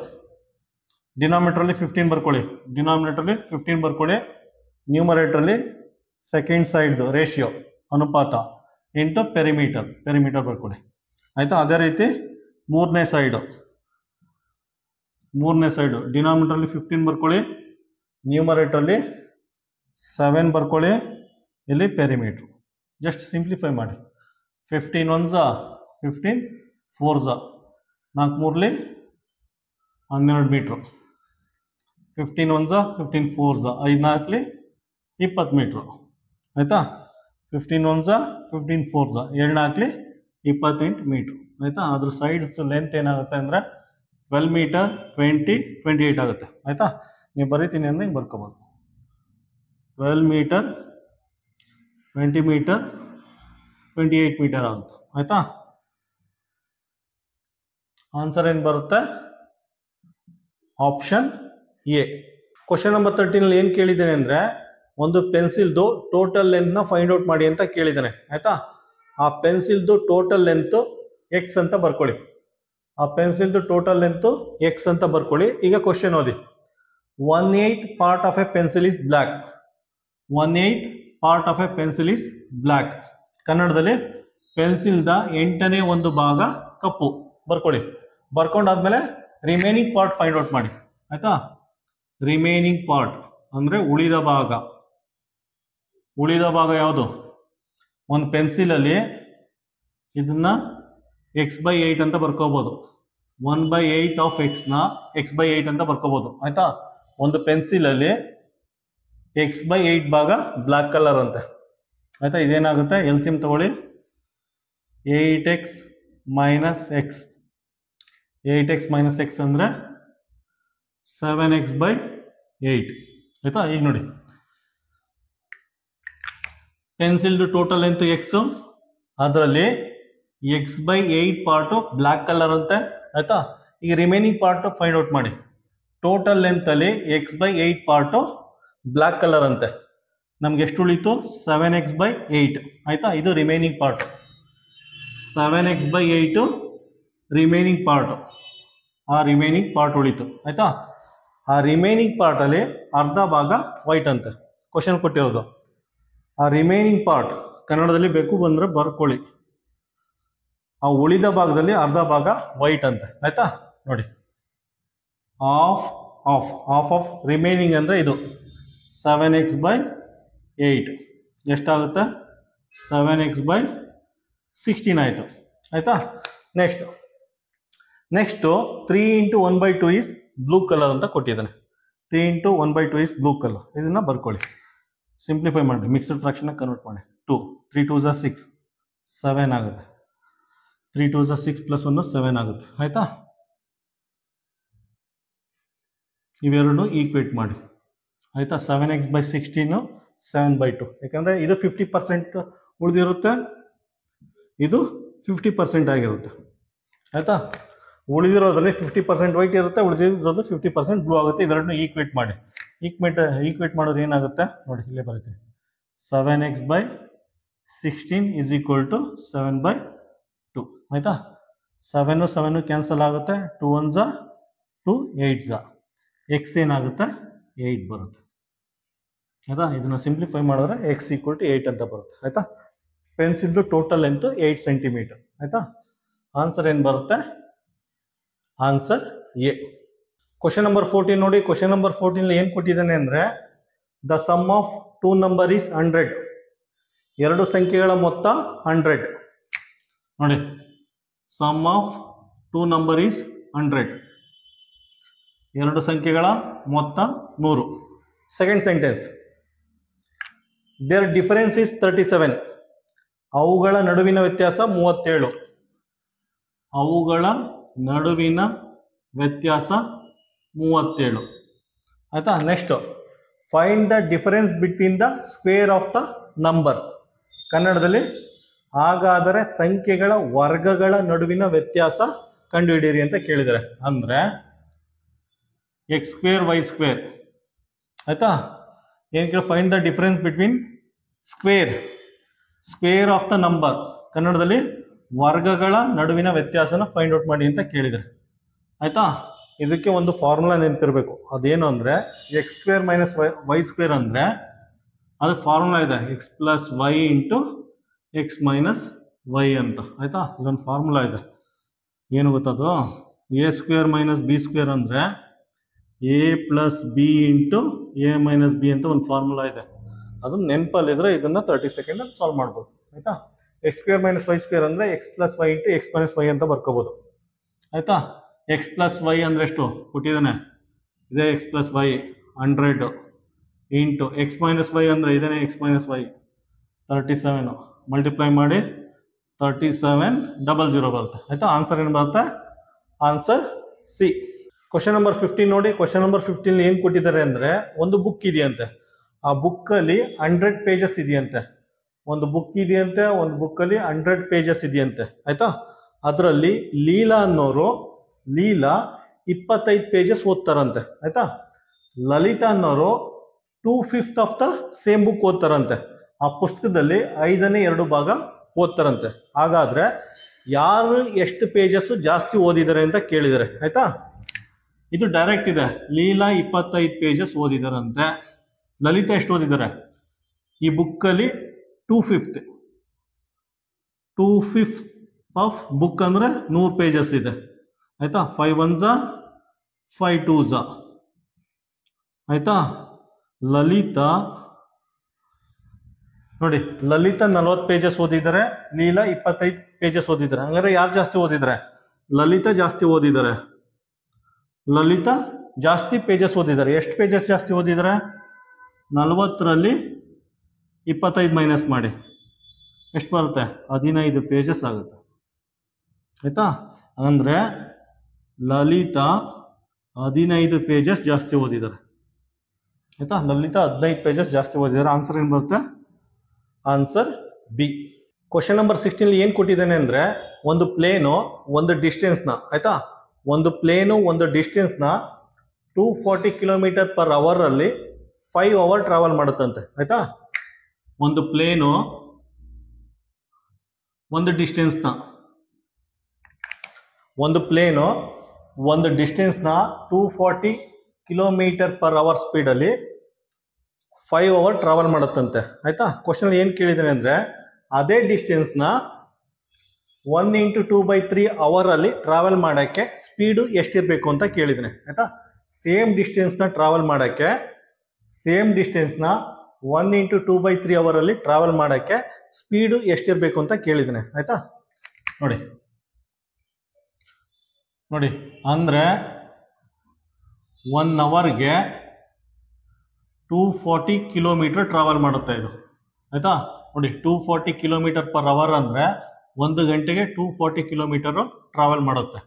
ಡಿನಾಮಿನೇಟರಲ್ಲಿ 15 ಬರ್ಕೊಳ್ಳಿ, ಡಿನಾಮಿನೇಟರಲ್ಲಿ 15 ಬರ್ಕೊಳ್ಳಿ, ನ್ಯೂಮರೇಟರಲ್ಲಿ ಸೆಕೆಂಡ್ ಸೈಡ್ದು ರೇಷಿಯೋ ಅನುಪಾತ ಇಂಟು ಪೆರಿಮೀಟರ್, ಪೆರಿಮೀಟರ್ ಬರ್ಕೊಳ್ಳಿ ಆಯಿತಾ. ಅದೇ ರೀತಿ ಮೂರನೇ ಸೈಡು ಡಿನಾಮಿನೇಟರಲ್ಲಿ 15 ಬರ್ಕೊಳ್ಳಿ, ನ್ಯೂಮರೇಟರಲ್ಲಿ 7 ಬರ್ಕೊಳ್ಳಿ, ಇಲ್ಲಿ ಪೆರಿಮೀಟ್ರು. ಜಸ್ಟ್ ಸಿಂಪ್ಲಿಫೈ ಮಾಡಿ. 15 1 15 4 4 3 12 ಮೀಟ್ರು, 15 1 15 4 5 4 20 ಮೀಟ್ರು ಆಯಿತಾ. 15 1 15 4 7 4 28 ಮೀಟ್ರು ಆಯಿತಾ. ಅದ್ರ ಸೈಡ್ಸ್ ಲೆಂತ್ ಏನಾಗುತ್ತೆ ಅಂದರೆ 12 ಮೀಟರ್ 20 28 ಆಗುತ್ತೆ ಆಯಿತಾ. ನೀವು ಬರೀತೀನಿ ಅಂದರೆ ಹಿಂಗೆ ಬರ್ಕೋಬೋದು. 12 ಮೀಟರ್ 20 ಮೀಟರ್ 28 ಮೀಟರ್ ಆಗುತ್ತೆ ಆಯಿತಾ. ಆನ್ಸರ್ ಏನು ಬರುತ್ತೆ? Option A. ಕ್ವಶನ್ ನಂಬರ್ 13 ಏನು ಕೇಳಿದ್ದೇನೆ ಅಂದರೆ ಒಂದು ಪೆನ್ಸಿಲ್ದು ಟೋಟಲ್ ಲೆಂತ್ನ ಫೈಂಡ್ ಔಟ್ ಮಾಡಿ ಅಂತ ಕೇಳಿದ್ದಾನೆ ಆಯಿತಾ. ಆ ಪೆನ್ಸಿಲ್ದು ಟೋಟಲ್ ಲೆಂತ್ ಎಕ್ಸ್ ಅಂತ ಬರ್ಕೊಳ್ಳಿ. ಆ ಪೆನ್ಸಿಲ್ದು ಟೋಟಲ್ ಲೆಂತ್ ಎಕ್ಸ್ ಅಂತ ಬರ್ಕೊಳ್ಳಿ. ಈಗ ಕ್ವಶನ್ ಓದಿ. 1/8 part of A pencil is black. 1/8 part of A pencil is black. ಕನ್ನಡದಲ್ಲಿ ಪೆನ್ಸಿಲ್ದ 8ನೇ ಒಂದು ಭಾಗ ಕಪ್ಪು ಬರ್ಕೊಳ್ಳಿ. ಬರ್ಕೊಂಡಾದ್ಮೇಲೆ ರಿಮೈನಿಂಗ್ ಪಾರ್ಟ್ ಫೈಂಡ್ ಔಟ್ ಮಾಡಿ ಆಯ್ತಾ. ರಿಮೈನಿಂಗ್ ಪಾರ್ಟ್ ಅಂದ್ರೆ ಉಳಿದ ಭಾಗ. ಉಳಿದ ಭಾಗ ಯಾವುದು? ಒಂದು ಪೆನ್ಸಿಲಲ್ಲಿ ಇದನ್ನ x/8 ಅಂತ ಬರ್ಕೋಬಹುದು. 1/8 ಆಫ್ ಎಕ್ಸ್ನ x/8 ಅಂತ ಬರ್ಕೋಬಹುದು ಆಯ್ತಾ. ಒಂದು ಪೆನ್ಸಿಲಲ್ಲಿ x/8 ಭಾಗ ಬ್ಲ್ಯಾಕ್ ಕಲರ್ ಅಂತೆ ಆಯ್ತಾ. ಇದೇನಾಗುತ್ತೆ? ಎಲ್ಸಿಎಂ ತಗೊಳ್ಳಿ. 8x - x 8x - x ಅಂದ್ರೆ 7x/8 ಆಯ್ತಾ. ಈಗ ನೋಡಿ, ಪೆನ್ಸಿಲ್ದು ಟೋಟಲ್ ಲೆಂತ್ ಎಕ್ಸ್, ಅದರಲ್ಲಿ x/8 ಪಾರ್ಟು ಬ್ಲ್ಯಾಕ್ ಕಲರ್ ಅಂತೆ ಆಯ್ತಾ. ಈಗ ರಿಮೈನಿಂಗ್ ಪಾರ್ಟ್ ಫೈಂಡ್ ಔಟ್ ಮಾಡಿ. ಟೋಟಲ್ ಲೆಂತ್ ಅಲ್ಲಿ x/8 ಪಾರ್ಟು ಬ್ಲ್ಯಾಕ್ ಕಲರ್ ಅಂತೆ. ನಮ್ಗೆ ಎಷ್ಟು ಉಳಿತು? 7x/8 ಆಯ್ತಾ. ಇದು remaining part. 7x/8 remaining part. ಆ ರಿಮೈನಿಂಗ್ ಪಾರ್ಟ್ ಉಳಿತು ಆಯ್ತಾ. ಆ ರಿಮೈನಿಂಗ್ ಪಾರ್ಟ್ ಅಲ್ಲಿ ಅರ್ಧ ಭಾಗ ವೈಟ್ ಅಂತೆ. ಕ್ವಶನ್ ಕೊಟ್ಟಿರೋದು. ಆ ರಿಮೈನಿಂಗ್ ಪಾರ್ಟ್ ಕನ್ನಡದಲ್ಲಿ ಬೇಕು ಬಂದ್ರೆ ಬರ್ಕೊಳ್ಳಿ. ಆ ಉಳಿದ ಭಾಗದಲ್ಲಿ ಅರ್ಧ ಭಾಗ ವೈಟ್ ಅಂತೆ ಆಯ್ತಾ. ನೋಡಿ, of of of of remaining ಅಂದ್ರೆ ಇದು 7x/8 ಎಷ್ಟಾಗುತ್ತೆ? 7x/16 ಆಯಿತು ಆಯ್ತಾ. ನೆಕ್ಸ್ಟ್ 3 × 1/2 ಇಸ್ ಬ್ಲೂ ಕಲರ್ ಅಂತ ಕೊಟ್ಟಿದ್ದಾನೆ. 3 × 1/2 ಇಸ್ ಬ್ಲೂ ಕಲರ್. ಇದನ್ನ ಬರ್ಕೊಳ್ಳಿ. ಸಿಂಪ್ಲಿಫೈ ಮಾಡಿ, ಮಿಕ್ಸ್ಡ್ ಫ್ರಾಕ್ಷನ್ ಕನ್ವರ್ಟ್ ಮಾಡಿ. 2 3 2 6 7 ಆಗುತ್ತೆ. 3 2 6 + 1 7 ಆಗುತ್ತೆ ಆಯ್ತಾ. ಇವೆರಡು ಈಕ್ವೇಟ್ ಮಾಡಿ ಆಯ್ತಾ. 7x/16 7/2. ಯಾಕಂದ್ರೆ ಇದು 50% ಉಳಿದಿರುತ್ತೆ, ಇದು 50% ಆಗಿರುತ್ತೆ ಆಯ್ತಾ. ಉಳಿದಿರೋದ್ರಲ್ಲಿ 50% ವೈಟ್ ಇರುತ್ತೆ, ಉಳಿದಿರೋದು 50% ಬ್ಲೂ ಆಗುತ್ತೆ. ಇವೆರಡನ್ನು ಈಕ್ವೇಟ್ ಮಾಡಿ. ಈಕ್ವೇಟ್ ಮಾಡೋದು ಏನಾಗುತ್ತೆ ನೋಡಿ, ಇಲ್ಲೇ ಬರುತ್ತೆ. 7x/16 = 7/2 ಆಯ್ತಾ. 7 7 ಕ್ಯಾನ್ಸಲ್ ಆಗುತ್ತೆ. 2 1 2 8 x ಏನಾಗುತ್ತೆ? 8 ಬರುತ್ತೆ ಆಯ್ತಾ. ಇದನ್ನ ಸಿಂಪ್ಲಿಫೈ ಮಾಡಿದ್ರೆ x = 8 ಅಂತ ಬರುತ್ತೆ ಆಯ್ತಾ. ಪೆನ್ಸಿಲ್ದು ಟೋಟಲ್ ಲೆಂತ್ 8 ಸೆಂಟಿಮೀಟರ್ ಆಯ್ತಾ. ಆನ್ಸರ್ ಏನು ಬರುತ್ತೆ? Answer a. ಕ್ವಶನ್ ನಂಬರ್ 14 ನೋಡಿ. ಕ್ವಶನ್ ನಂಬರ್ 14 ಏನು ಕೊಟ್ಟಿದ್ದಾನೆ ಅಂದ್ರೆ the sum of 2 number is 100. ಎರಡು ಸಂಖ್ಯೆಗಳ ಮೊತ್ತ 100 ನೋಡಿ. Sum of 2 number is 100. ಎರಡು ಸಂಖ್ಯೆಗಳ ಮೊತ್ತ 100. Second sentence, their difference is 37. ಅವುಗಳ ನಡುವಿನ ವ್ಯತ್ಯಾಸ 37. ಅವುಗಳ ನಡುವಿನ ವ್ಯತ್ಯಾಸ 37 ಆಯ್ತಾ. Next, find the difference between the square of the numbers. ಕನ್ನಡದಲ್ಲಿ ಹಾಗಾದರೆ ಸಂಖ್ಯೆಗಳ ವರ್ಗಗಳ ನಡುವಿನ ವ್ಯತ್ಯಾಸ ಕಂಡುಹಿಡಿಯಿರಿ ಅಂತ ಕೇಳಿದರೆ. ಅಂದ್ರೆ x² y² ಆಯ್ತಾ. ಏನಕ್ಕೆ? Find the difference between square of the number. ಕನ್ನಡದಲ್ಲಿ ವರ್ಗಗಳ ನಡುವಿನ ವ್ಯತ್ಯಾಸನ ಫೈಂಡ್ ಔಟ್ ಮಾಡಿ ಅಂತ ಕೇಳಿದರೆ ಆಯ್ತಾ. ಇದಕ್ಕೆ ಒಂದು ಫಾರ್ಮುಲಾ ನೆನಪಿರಬೇಕು. ಅದೇನು ಅಂದರೆ x square minus y square ಅಂದರೆ ಅದಕ್ಕೆ ಫಾರ್ಮುಲಾ ಇದೆ x plus y into x minus y ಅಂತ ಆಯಿತಾ. ಇದೊಂದು ಫಾರ್ಮುಲಾ ಇದೆ. ಏನು ಗೊತ್ತದು? A square minus b square ಅಂದರೆ a plus b into a minus b ಅಂತ ಒಂದು ಫಾರ್ಮುಲಾ ಇದೆ. ಅದನ್ನು ನೆನಪಲ್ಲಿದ್ರೆ ಇದನ್ನು 30 ಸೆಕೆಂಡ್ ಸಾಲ್ವ್ ಮಾಡ್ಬೋದು ಆಯಿತಾ. X square minus y square ಅಂದರೆ x plus y into x minus y ಅಂತ ಬರ್ಕೋಬೋದು ಆಯಿತಾ. ಎಕ್ಸ್ ಪ್ಲಸ್ ವೈ ಅಂದರೆ ಎಷ್ಟು ಕೊಟ್ಟಿದ್ದಾನೆ? ಇದೇ x plus y 100 into x minus y ಅಂದರೆ ಇದೇನೆ ಎಕ್ಸ್ ಮೈನಸ್ ವೈ 37 ಮಲ್ಟಿಪ್ಲೈ ಮಾಡಿ 3700 ಬರುತ್ತೆ ಆಯಿತಾ. ಆನ್ಸರ್ ಏನು ಬರುತ್ತೆ? Answer C. ಕ್ವಶನ್ ನಂಬರ್ 15 ನೋಡಿ. ಕ್ವಶನ್ ನಂಬರ್ 15 ಏನು ಕೊಟ್ಟಿದ್ದಾರೆ ಅಂದರೆ ಒಂದು ಬುಕ್ ಇದೆಯಂತೆ. ಆ ಬುಕ್ಕಲ್ಲಿ 100 ಪೇಜಸ್ ಇದೆಯಂತೆ. ಒಂದು ಬುಕ್ ಇದೆಯಂತೆ. ಒಂದು ಬುಕ್ಕಲ್ಲಿ 100 ಪೇಜಸ್ ಇದೆಯಂತೆ ಆಯಿತಾ. ಅದರಲ್ಲಿ ಲೀಲಾ ಅನ್ನೋರು 25 ಪೇಜಸ್ ಓದ್ತಾರಂತೆ ಆಯ್ತಾ. ಲಲಿತಾ ಅನ್ನೋರು 2/5 ಆಫ್ ದ ಸೇಮ್ ಬುಕ್ ಓದ್ತಾರಂತೆ. ಆ ಪುಸ್ತಕದಲ್ಲಿ 5ನೇ 2 ಭಾಗ ಓದ್ತಾರಂತೆ. ಹಾಗಾದ್ರೆ ಯಾರು ಎಷ್ಟು ಪೇಜಸ್ ಜಾಸ್ತಿ ಓದಿದ್ದಾರೆ ಅಂತ ಕೇಳಿದ್ದಾರೆ ಆಯ್ತಾ. ಇದು ಡೈರೆಕ್ಟ್ ಇದೆ. ಲೀಲಾ 25 ಪೇಜಸ್ ಓದಿದಾರಂತೆ. ಲಲಿತಾ ಎಷ್ಟು ಓದಿದ್ದಾರೆ? ಈ ಬುಕ್ಕಲ್ಲಿ 2/5 ಆಫ್ ಬುಕ್ ಅಂದ್ರೆ 100 ಪೇಜಸ್ ಇದೆ ಆಯ್ತಾ. 5 1s 5 2s ಆಯ್ತಾ. ಲಲಿತಾ ನೋಡಿ, ಲಲಿತಾ 40 ಪೇಜಸ್ ಓದಿದ್ದಾರೆ, ಲೀಲಾ 25 ಪೇಜಸ್ ಓದಿದ್ದಾರೆ. ಹಂಗಾರೆ ಯಾರು ಜಾಸ್ತಿ ಓದಿದ್ದಾರೆ? ಲಲಿತಾ ಜಾಸ್ತಿ ಓದಿದ್ದಾರೆ. ಲಲಿತಾ ಜಾಸ್ತಿ ಪೇಜಸ್ ಓದಿದ್ದಾರೆ. ಎಷ್ಟು ಪೇಜಸ್ ಜಾಸ್ತಿ ಓದಿದ್ದಾರೆ? 40ರಲ್ಲಿ 25 ಮೈನಸ್ ಮಾಡಿ ಎಷ್ಟು ಬರುತ್ತೆ? 15 ಪೇಜಸ್ ಆಗುತ್ತೆ ಆಯ್ತಾ. ಅಂದರೆ ಲಲಿತಾ 15 ಪೇಜಸ್ ಜಾಸ್ತಿ ಓದಿದ್ದಾರೆ ಆಯ್ತಾ. ಲಲಿತಾ 15 ಪೇಜಸ್ ಜಾಸ್ತಿ ಓದಿದ್ದಾರೆ. ಆನ್ಸರ್ ಏನು ಬರುತ್ತೆ? Answer B. ಕ್ವಶನ್ ನಂಬರ್ 16 ಏನು ಕೊಟ್ಟಿದ್ದಾನೆ ಅಂದರೆ ಒಂದು ಪ್ಲೇನು ಒಂದು ಡಿಸ್ಟೆನ್ಸ್ನ ಆಯ್ತಾ. ಒಂದು ಪ್ಲೇನು ಒಂದು ಡಿಸ್ಟೆನ್ಸ್ನ 240 ಕಿಲೋಮೀಟರ್ ಪರ್ ಅವರಲ್ಲಿ 5 ಅವರ್ ಟ್ರಾವೆಲ್ ಮಾಡುತ್ತಂತೆ ಆಯ್ತಾ. ಒಂದು ಪ್ಲೇನು ಒಂದು ಡಿಸ್ಟೆನ್ಸ್ನ 240 ಕಿಲೋಮೀಟರ್ ಪರ್ ಅವರ್ ಸ್ಪೀಡಲ್ಲಿ 5 ಅವರ್ ಟ್ರಾವೆಲ್ ಮಾಡುತ್ತಂತೆ ಆಯ್ತಾ. ಕ್ವಶನ್ ಏನು ಕೇಳಿದ್ದಾನೆ ಅಂದರೆ ಅದೇ ಡಿಸ್ಟೆನ್ಸ್ನ 1 × 2/3 ಅವರಲ್ಲಿ ಟ್ರಾವೆಲ್ ಮಾಡೋಕ್ಕೆ ಸ್ಪೀಡು ಎಷ್ಟಿರಬೇಕು ಅಂತ ಕೇಳಿದ್ದಾನೆ ಆಯ್ತಾ. ಸೇಮ್ ಡಿಸ್ಟೆನ್ಸ್ನ ಟ್ರಾವೆಲ್ ಮಾಡೋಕ್ಕೆ 1 × 2/3 ಅವರಲ್ಲಿ ಟ್ರಾವೆಲ್ ಮಾಡೋಕ್ಕೆ ಸ್ಪೀಡು ಎಷ್ಟಿರಬೇಕು ಅಂತ ಕೇಳಿದ್ದಾನೆ ಆಯ್ತಾ. ನೋಡಿ ಅಂದರೆ 1 ಅವರ್ಗೆ 240 ಕಿಲೋಮೀಟರ್ ಟ್ರಾವೆಲ್ ಮಾಡುತ್ತೆ ಇದು ಆಯ್ತಾ. ನೋಡಿ 240 ಕಿಲೋಮೀಟರ್ ಪರ್ ಅವರ್ ಅಂದರೆ 1 ಗಂಟೆಗೆ 240 ಕಿಲೋಮೀಟರು ಟ್ರಾವೆಲ್ ಮಾಡುತ್ತೆ.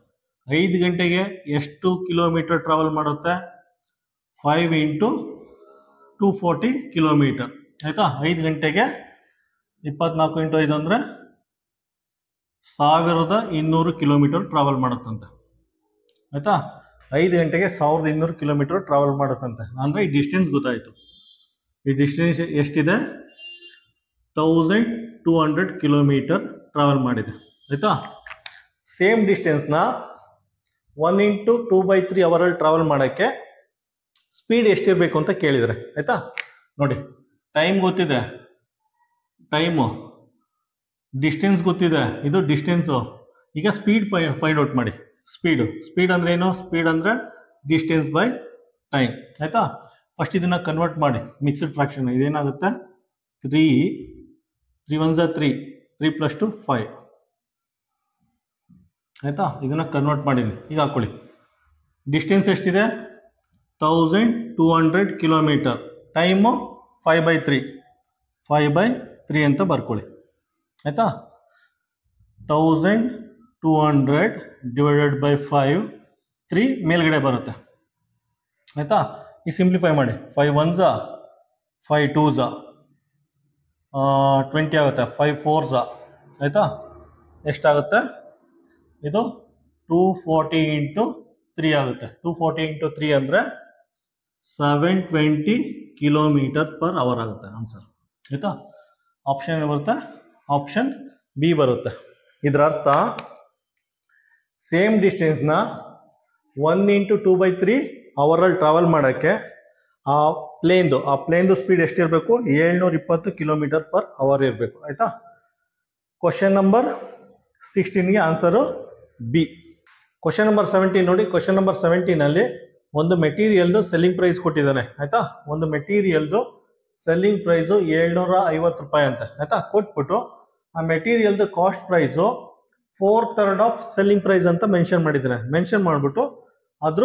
5 ಗಂಟೆಗೆ ಎಷ್ಟು ಕಿಲೋಮೀಟರ್ ಟ್ರಾವೆಲ್ ಮಾಡುತ್ತೆ? 5 × 240 ಕಿಲೋಮೀಟರ್ ಆಯ್ತಾ. 5 ಗಂಟೆಗೆ 24 × 5 ಅಂದರೆ 1200 ಕಿಲೋಮೀಟರ್ ಟ್ರಾವೆಲ್ ಮಾಡುತ್ತಂತೆ ಆಯ್ತಾ. 5 ಗಂಟೆಗೆ 1200 ಕಿಲೋಮೀಟರ್ ಟ್ರಾವೆಲ್ ಮಾಡುತ್ತಂತೆ. ಅಂದರೆ ಈ ಡಿಸ್ಟೆನ್ಸ್ ಗೊತ್ತಾಯಿತು. ಈ ಡಿಸ್ಟೆನ್ಸ್ ಎಷ್ಟಿದೆ? 1200 ಕಿಲೋಮೀಟರ್ ಟ್ರಾವೆಲ್ ಮಾಡಿದೆ ಆಯ್ತಾ. ಸೇಮ್ ಡಿಸ್ಟೆನ್ಸ್ನ 1 × 2/3 ಅವರಲ್ಲಿ ಟ್ರಾವೆಲ್ ಮಾಡೋಕ್ಕೆ ಸ್ಪೀಡ್ ಎಷ್ಟಿರಬೇಕು ಅಂತ ಕೇಳಿದರೆ ಆಯ್ತಾ. ನೋಡಿ ಟೈಮ್ ಗೊತ್ತಿದೆ, ಟೈಮು ಡಿಸ್ಟೆನ್ಸ್ ಗೊತ್ತಿದೆ, ಇದು ಡಿಸ್ಟೆನ್ಸು. ಈಗ ಸ್ಪೀಡ್ ಫೈಂಡ್ ಔಟ್ ಮಾಡಿ. ಸ್ಪೀಡ್ ಅಂದ್ರೆ ಏನು? ಸ್ಪೀಡ್ ಅಂದರೆ ಡಿಸ್ಟೆನ್ಸ್ ಬೈ ಟೈಮ್ ಆಯ್ತಾ. ಫಸ್ಟ್ ಇದನ್ನು ಕನ್ವರ್ಟ್ ಮಾಡಿ ಮಿಕ್ಸ್ಡ್ ಫ್ರಾಕ್ಷನ್. ಇದೇನಾಗುತ್ತೆ? 3 1s 3 3 + 2 5 ಆಯ್ತಾ. ಇದನ್ನು ಕನ್ವರ್ಟ್ ಮಾಡಿದ್ದೀನಿ. ಈಗ ಹಾಕೊಳ್ಳಿ. ಡಿಸ್ಟೆನ್ಸ್ ಎಷ್ಟಿದೆ? 1200 ಕಿಲೋಮೀಟರ್. ಟೈಮು 5/3 ಅಂತ ಬರ್ಕೊಳ್ಳಿ ಆಯ್ತಾ. 1200 / 5 3 ಮೇಲ್ಗಡೆ ಬರುತ್ತೆ ಆಯ್ತಾ. ಈ ಸಿಂಪ್ಲಿಫೈ ಮಾಡಿ. 5 1s 5 2s 20 ಆಗುತ್ತೆ. 5 4s ಆಯ್ತಾ. ಎಷ್ಟಾಗುತ್ತೆ? ಇದು 240 × 3 ಆಗುತ್ತೆ. 240 × 3 ಅಂದರೆ 720 ಕಿಲೋಮೀಟರ್ ಪರ್ ಅವರ್ ಆಗುತ್ತೆ ಆನ್ಸರ್ ಆಯ್ತಾ. ಆಪ್ಷನ್ ಏನು ಬರುತ್ತೆ? ಆಪ್ಷನ್ ಬಿ ಬರುತ್ತೆ ಇದರ ಅರ್ಥ ಸೇಮ್ ಡಿಸ್ಟೆನ್ಸ್ನ 1 × 2/3 ಅವರಲ್ಲಿ ಟ್ರಾವೆಲ್ ಮಾಡೋಕ್ಕೆ ಆ ಪ್ಲೇನ್ದು ಸ್ಪೀಡ್ ಎಷ್ಟಿರಬೇಕು? 720 km/h ಇರಬೇಕು. ಆಯ್ತಾ? ಕ್ವಶನ್ ನಂಬರ್ 16ಗೆ ಆನ್ಸರು ಬಿ. ಕ್ವಶನ್ ನಂಬರ್ 17 ನೋಡಿ. ಕ್ವಶನ್ ನಂಬರ್ 17 ಒಂದು ಮೆಟೀರಿಯಲ್ದು ಸೆಲ್ಲಿಂಗ್ ಪ್ರೈಸ್ ಕೊಟ್ಟಿದ್ದಾನೆ. ಆಯ್ತಾ? ಒಂದು ಮೆಟೀರಿಯಲ್ದು ಸೆಲ್ಲಿಂಗ್ ಪ್ರೈಸು 750 ರೂಪಾಯಿ ಅಂತ. ಆಯ್ತಾ? ಕೊಟ್ಬಿಟ್ಟು ಆ ಮೆಟೀರಿಯಲ್ದು cost price 4/3 of selling price ಅಂತ ಮೆನ್ಷನ್ ಮಾಡಿದ್ದಾನೆ. ಮೆನ್ಷನ್ ಮಾಡಿಬಿಟ್ಟು ಅದ್ರ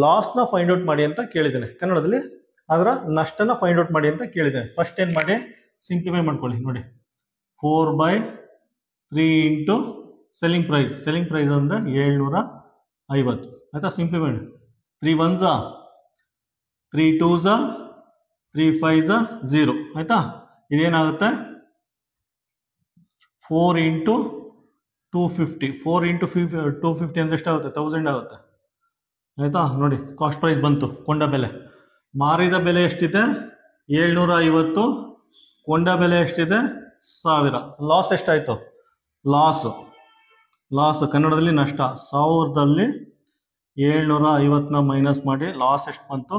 ಲಾಸ್ನ ಫೈಂಡ್ ಔಟ್ ಮಾಡಿ ಅಂತ ಕೇಳಿದ್ದಾನೆ. ಕನ್ನಡದಲ್ಲಿ ಅದರ ನಷ್ಟನ ಫೈಂಡ್ ಔಟ್ ಮಾಡಿ ಅಂತ ಕೇಳಿದ್ದಾನೆ. ಫಸ್ಟ್ ಏನು ಮಾಡಿ ಸಿಂಪ್ಲಿಫೈ ಮಾಡ್ಕೊಳ್ಳಿ. ನೋಡಿ, 4/3 ಇಂಟು ಸೆಲ್ಲಿಂಗ್ ಪ್ರೈಸ್ ಅಂದರೆ 750. ಆಯ್ತಾ? ಸಿಂಪ್ಲಿಫೈ ಮಾಡಿ. 3 1s 3 2s 3 5s 0. ಆಯ್ತಾ? ಇದೇನಾಗುತ್ತೆ? 4 × 250. 4 × 250 ಅಂದ್ರೆ ಎಷ್ಟಾಗುತ್ತೆ? 1000 ಆಗುತ್ತೆ. ಆಯ್ತಾ? ನೋಡಿ, ಕಾಸ್ಟ್ ಪ್ರೈಸ್ ಬಂತು. ಕೊಂಡ ಬೆಲೆ, ಮಾರಿದ ಬೆಲೆ ಎಷ್ಟಿದೆ? 750. ಕೊಂಡ ಬೆಲೆ ಎಷ್ಟಿದೆ? 1000. ಲಾಸ್ ಎಷ್ಟಾಯಿತು? ಲಾಸ್ ಕನ್ನಡದಲ್ಲಿ ನಷ್ಟ. 1000ದಲ್ಲಿ 750ನ ಮೈನಸ್ ಮಾಡಿ ಲಾಸ್ ಎಷ್ಟು ಬಂತು?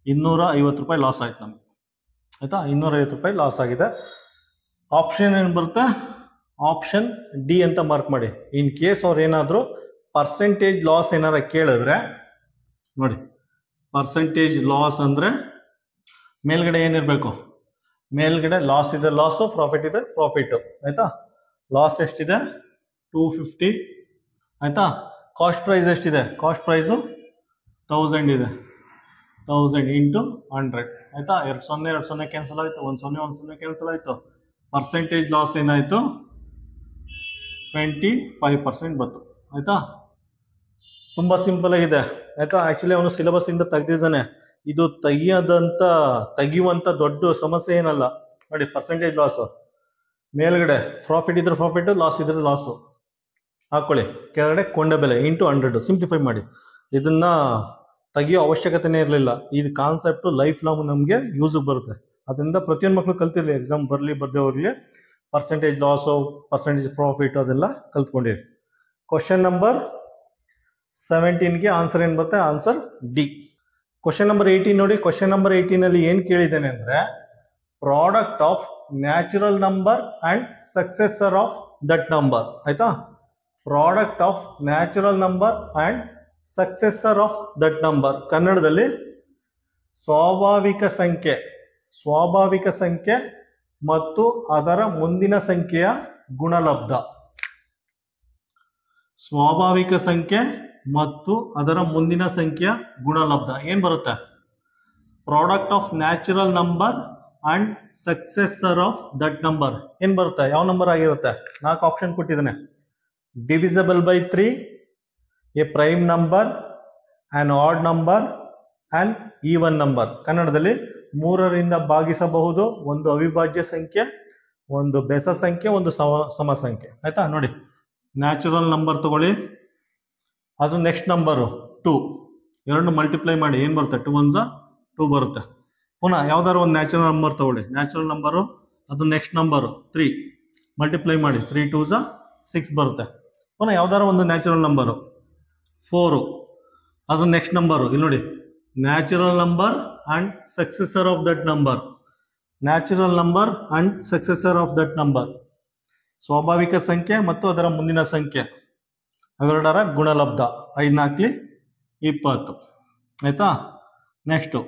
250 ರೂಪಾಯಿ ಲಾಸ್ ಆಯ್ತು ನಮಗೆ. ಆಯ್ತಾ? 250 ರೂಪಾಯಿ ಲಾಸ್ ಆಗಿದೆ. ಆಪ್ಷನ್ ಏನು ಬರುತ್ತೆ? ಆಪ್ಷನ್ ಡಿ ಅಂತ ಮಾರ್ಕ್ ಮಾಡಿ. ಇನ್ ಕೇಸ್ ಅವ್ರು ಏನಾದರೂ ಪರ್ಸೆಂಟೇಜ್ ಲಾಸ್ ಏನಾರ ಕೇಳಿದ್ರೆ ನೋಡಿ, ಪರ್ಸೆಂಟೇಜ್ ಲಾಸ್ ಅಂದರೆ ಮೇಲ್ಗಡೆ ಏನಿರಬೇಕು? ಮೇಲ್ಗಡೆ ಲಾಸ್ ಇದೆ ಲಾಸು, ಪ್ರಾಫಿಟ್ ಇದೆ ಪ್ರಾಫಿಟ್. ಆಯ್ತಾ? ಲಾಸ್ ಎಷ್ಟಿದೆ? 250. ಆಯ್ತಾ? ಕಾಸ್ಟ್ ಪ್ರೈಸ್ ಎಷ್ಟಿದೆ? ಕಾಸ್ಟ್ ಪ್ರೈಸು 1000 ಇದೆ. 1000 × 100. ಆಯ್ತಾ? 2 0 ಕ್ಯಾನ್ಸಲ್ ಆಯಿತು. 1 0 ಕ್ಯಾನ್ಸಲ್ ಆಯಿತು. ಪರ್ಸೆಂಟೇಜ್ ಲಾಸ್ ಏನಾಯಿತು? 25% ಬಂತು. ಆಯ್ತಾ? ತುಂಬ ಸಿಂಪಲ್ ಆಗಿದೆ. ಆಯ್ತಾ? ಆ್ಯಕ್ಚುಲಿ ಅವನು ಸಿಲೆಬಸ್ ಇಂದ ತೆಗೆದಿದ್ದಾನೆ. ಇದು ತೆಗೆಯುವಂಥ ದೊಡ್ಡ ಸಮಸ್ಯೆ ಏನಲ್ಲ. ನೋಡಿ, ಪರ್ಸೆಂಟೇಜ್ ಲಾಸು ಮೇಲ್ಗಡೆ ಪ್ರಾಫಿಟ್ ಇದ್ರೆ ಪ್ರಾಫಿಟ್, ಲಾಸ್ ಇದ್ರೆ ಲಾಸು ಹಾಕೊಳ್ಳಿ. ಕೆಳಗಡೆ ಕೊಂಡ ಬೆಲೆ ಇಂಟು 100. ಸಿಂಪ್ಲಿಫೈ ಮಾಡಿ. ಇದನ್ನ ತೆಗಿಯೋ ಅವಶ್ಯಕತೆನೇ ಇರಲಿಲ್ಲ. ಇದು ಕಾನ್ಸೆಪ್ಟು ಲೈಫ್ ಲಾಂಗ್ ನಮಗೆ ಯೂಸಿಗೆ ಬರುತ್ತೆ. ಅದರಿಂದ ಪ್ರತಿಯೊಂದು ಮಕ್ಕಳು ಕಲ್ತಿರಲಿ. ಎಕ್ಸಾಮ್ ಬರಲಿ ಬರದೇ ಹೋಗಲಿ, ಪರ್ಸೆಂಟೇಜ್ ಲಾಸು, ಪರ್ಸೆಂಟೇಜ್ ಪ್ರಾಫಿಟ್ ಅದೆಲ್ಲ ಕಲ್ತ್ಕೊಂಡಿರಿ. ಕ್ವಶನ್ ನಂಬರ್ 17ಗೆ ಆನ್ಸರ್ ಏನು ಬರುತ್ತೆ? Answer D. ಕ್ವಶನ್ ನಂಬರ್ 18 ನೋಡಿ. ಕ್ವಶನ್ ನಂಬರ್ 18 ಏನು ಕೇಳಿದ್ದೇನೆ ಅಂದರೆ, product of natural number and successor of that number. ಆಯ್ತಾ? Product of natural number and successor of that number. ಕನ್ನಡದಲ್ಲಿ ಸ್ವಾಭಾವಿಕ ಸಂಖ್ಯೆ ಮತ್ತು ಅದರ ಮುಂದಿನ ಸಂಖ್ಯೆಯ ಗುಣಲಬ್ಧ. ಸ್ವಾಭಾವಿಕ ಸಂಖ್ಯೆ ಮತ್ತು ಅದರ ಮುಂದಿನ ಸಂಖ್ಯೆಯ ಗುಣಲಬ್ಧ ಏನು ಬರುತ್ತೆ? Product of natural number and successor of that number ಏನು ಬರುತ್ತೆ? ಯಾವ ನಂಬರ್ ಆಗಿರುತ್ತೆ? 4 ಆಪ್ಷನ್ ಕೊಟ್ಟಿದ್ದಾನೆ. Divisible by 3, A prime number, on odd number, on even number. ಕನ್ನಡದಲ್ಲಿ 3ರಿಂದ ಭಾಗಿಸಬಹುದು, ಒಂದು ಅವಿಭಾಜ್ಯ ಸಂಖ್ಯೆ, ಒಂದು ಬೆಸ ಸಂಖ್ಯೆ, ಒಂದು ಸಮ ಸಂಖ್ಯೆ. ಆಯ್ತಾ? ನೋಡಿ, ನ್ಯಾಚುರಲ್ ನಂಬರ್ ತಗೊಳ್ಳಿ, ಅದು ನೆಕ್ಸ್ಟ್ ನಂಬರು 2. 2 ಮಲ್ಟಿಪ್ಲೈ ಮಾಡಿ ಏನು ಬರುತ್ತೆ? 2 1s 2 ಬರುತ್ತೆ. ಪುನಃ ಯಾವ್ದಾದ್ರು ಒಂದು ನ್ಯಾಚುರಲ್ ನಂಬರ್ ತಗೊಳ್ಳಿ. ನ್ಯಾಚುರಲ್ ನಂಬರು ಅದು ನೆಕ್ಸ್ಟ್ ನಂಬರು 3 ಮಲ್ಟಿಪ್ಲೈ ಮಾಡಿ 3 2s 6 ಬರುತ್ತೆ. ಪುನಃ ಯಾವ್ದಾದ್ರು ಒಂದು ನ್ಯಾಚುರಲ್ ನಂಬರು 4, ಅದು ನೆಕ್ಸ್ಟ್ ನಂಬರು. ಇಲ್ಲಿ ನೋಡಿ, natural number and successor of that number. Natural number and successor of that number, ಸ್ವಾಭಾವಿಕ ಸಂಖ್ಯೆ ಮತ್ತು ಅದರ ಮುಂದಿನ ಸಂಖ್ಯೆ ಅವೆರಡರ ಗುಣಲಬ್ಧ. 5 4 20. ಆಯ್ತಾ? ನೆಕ್ಸ್ಟು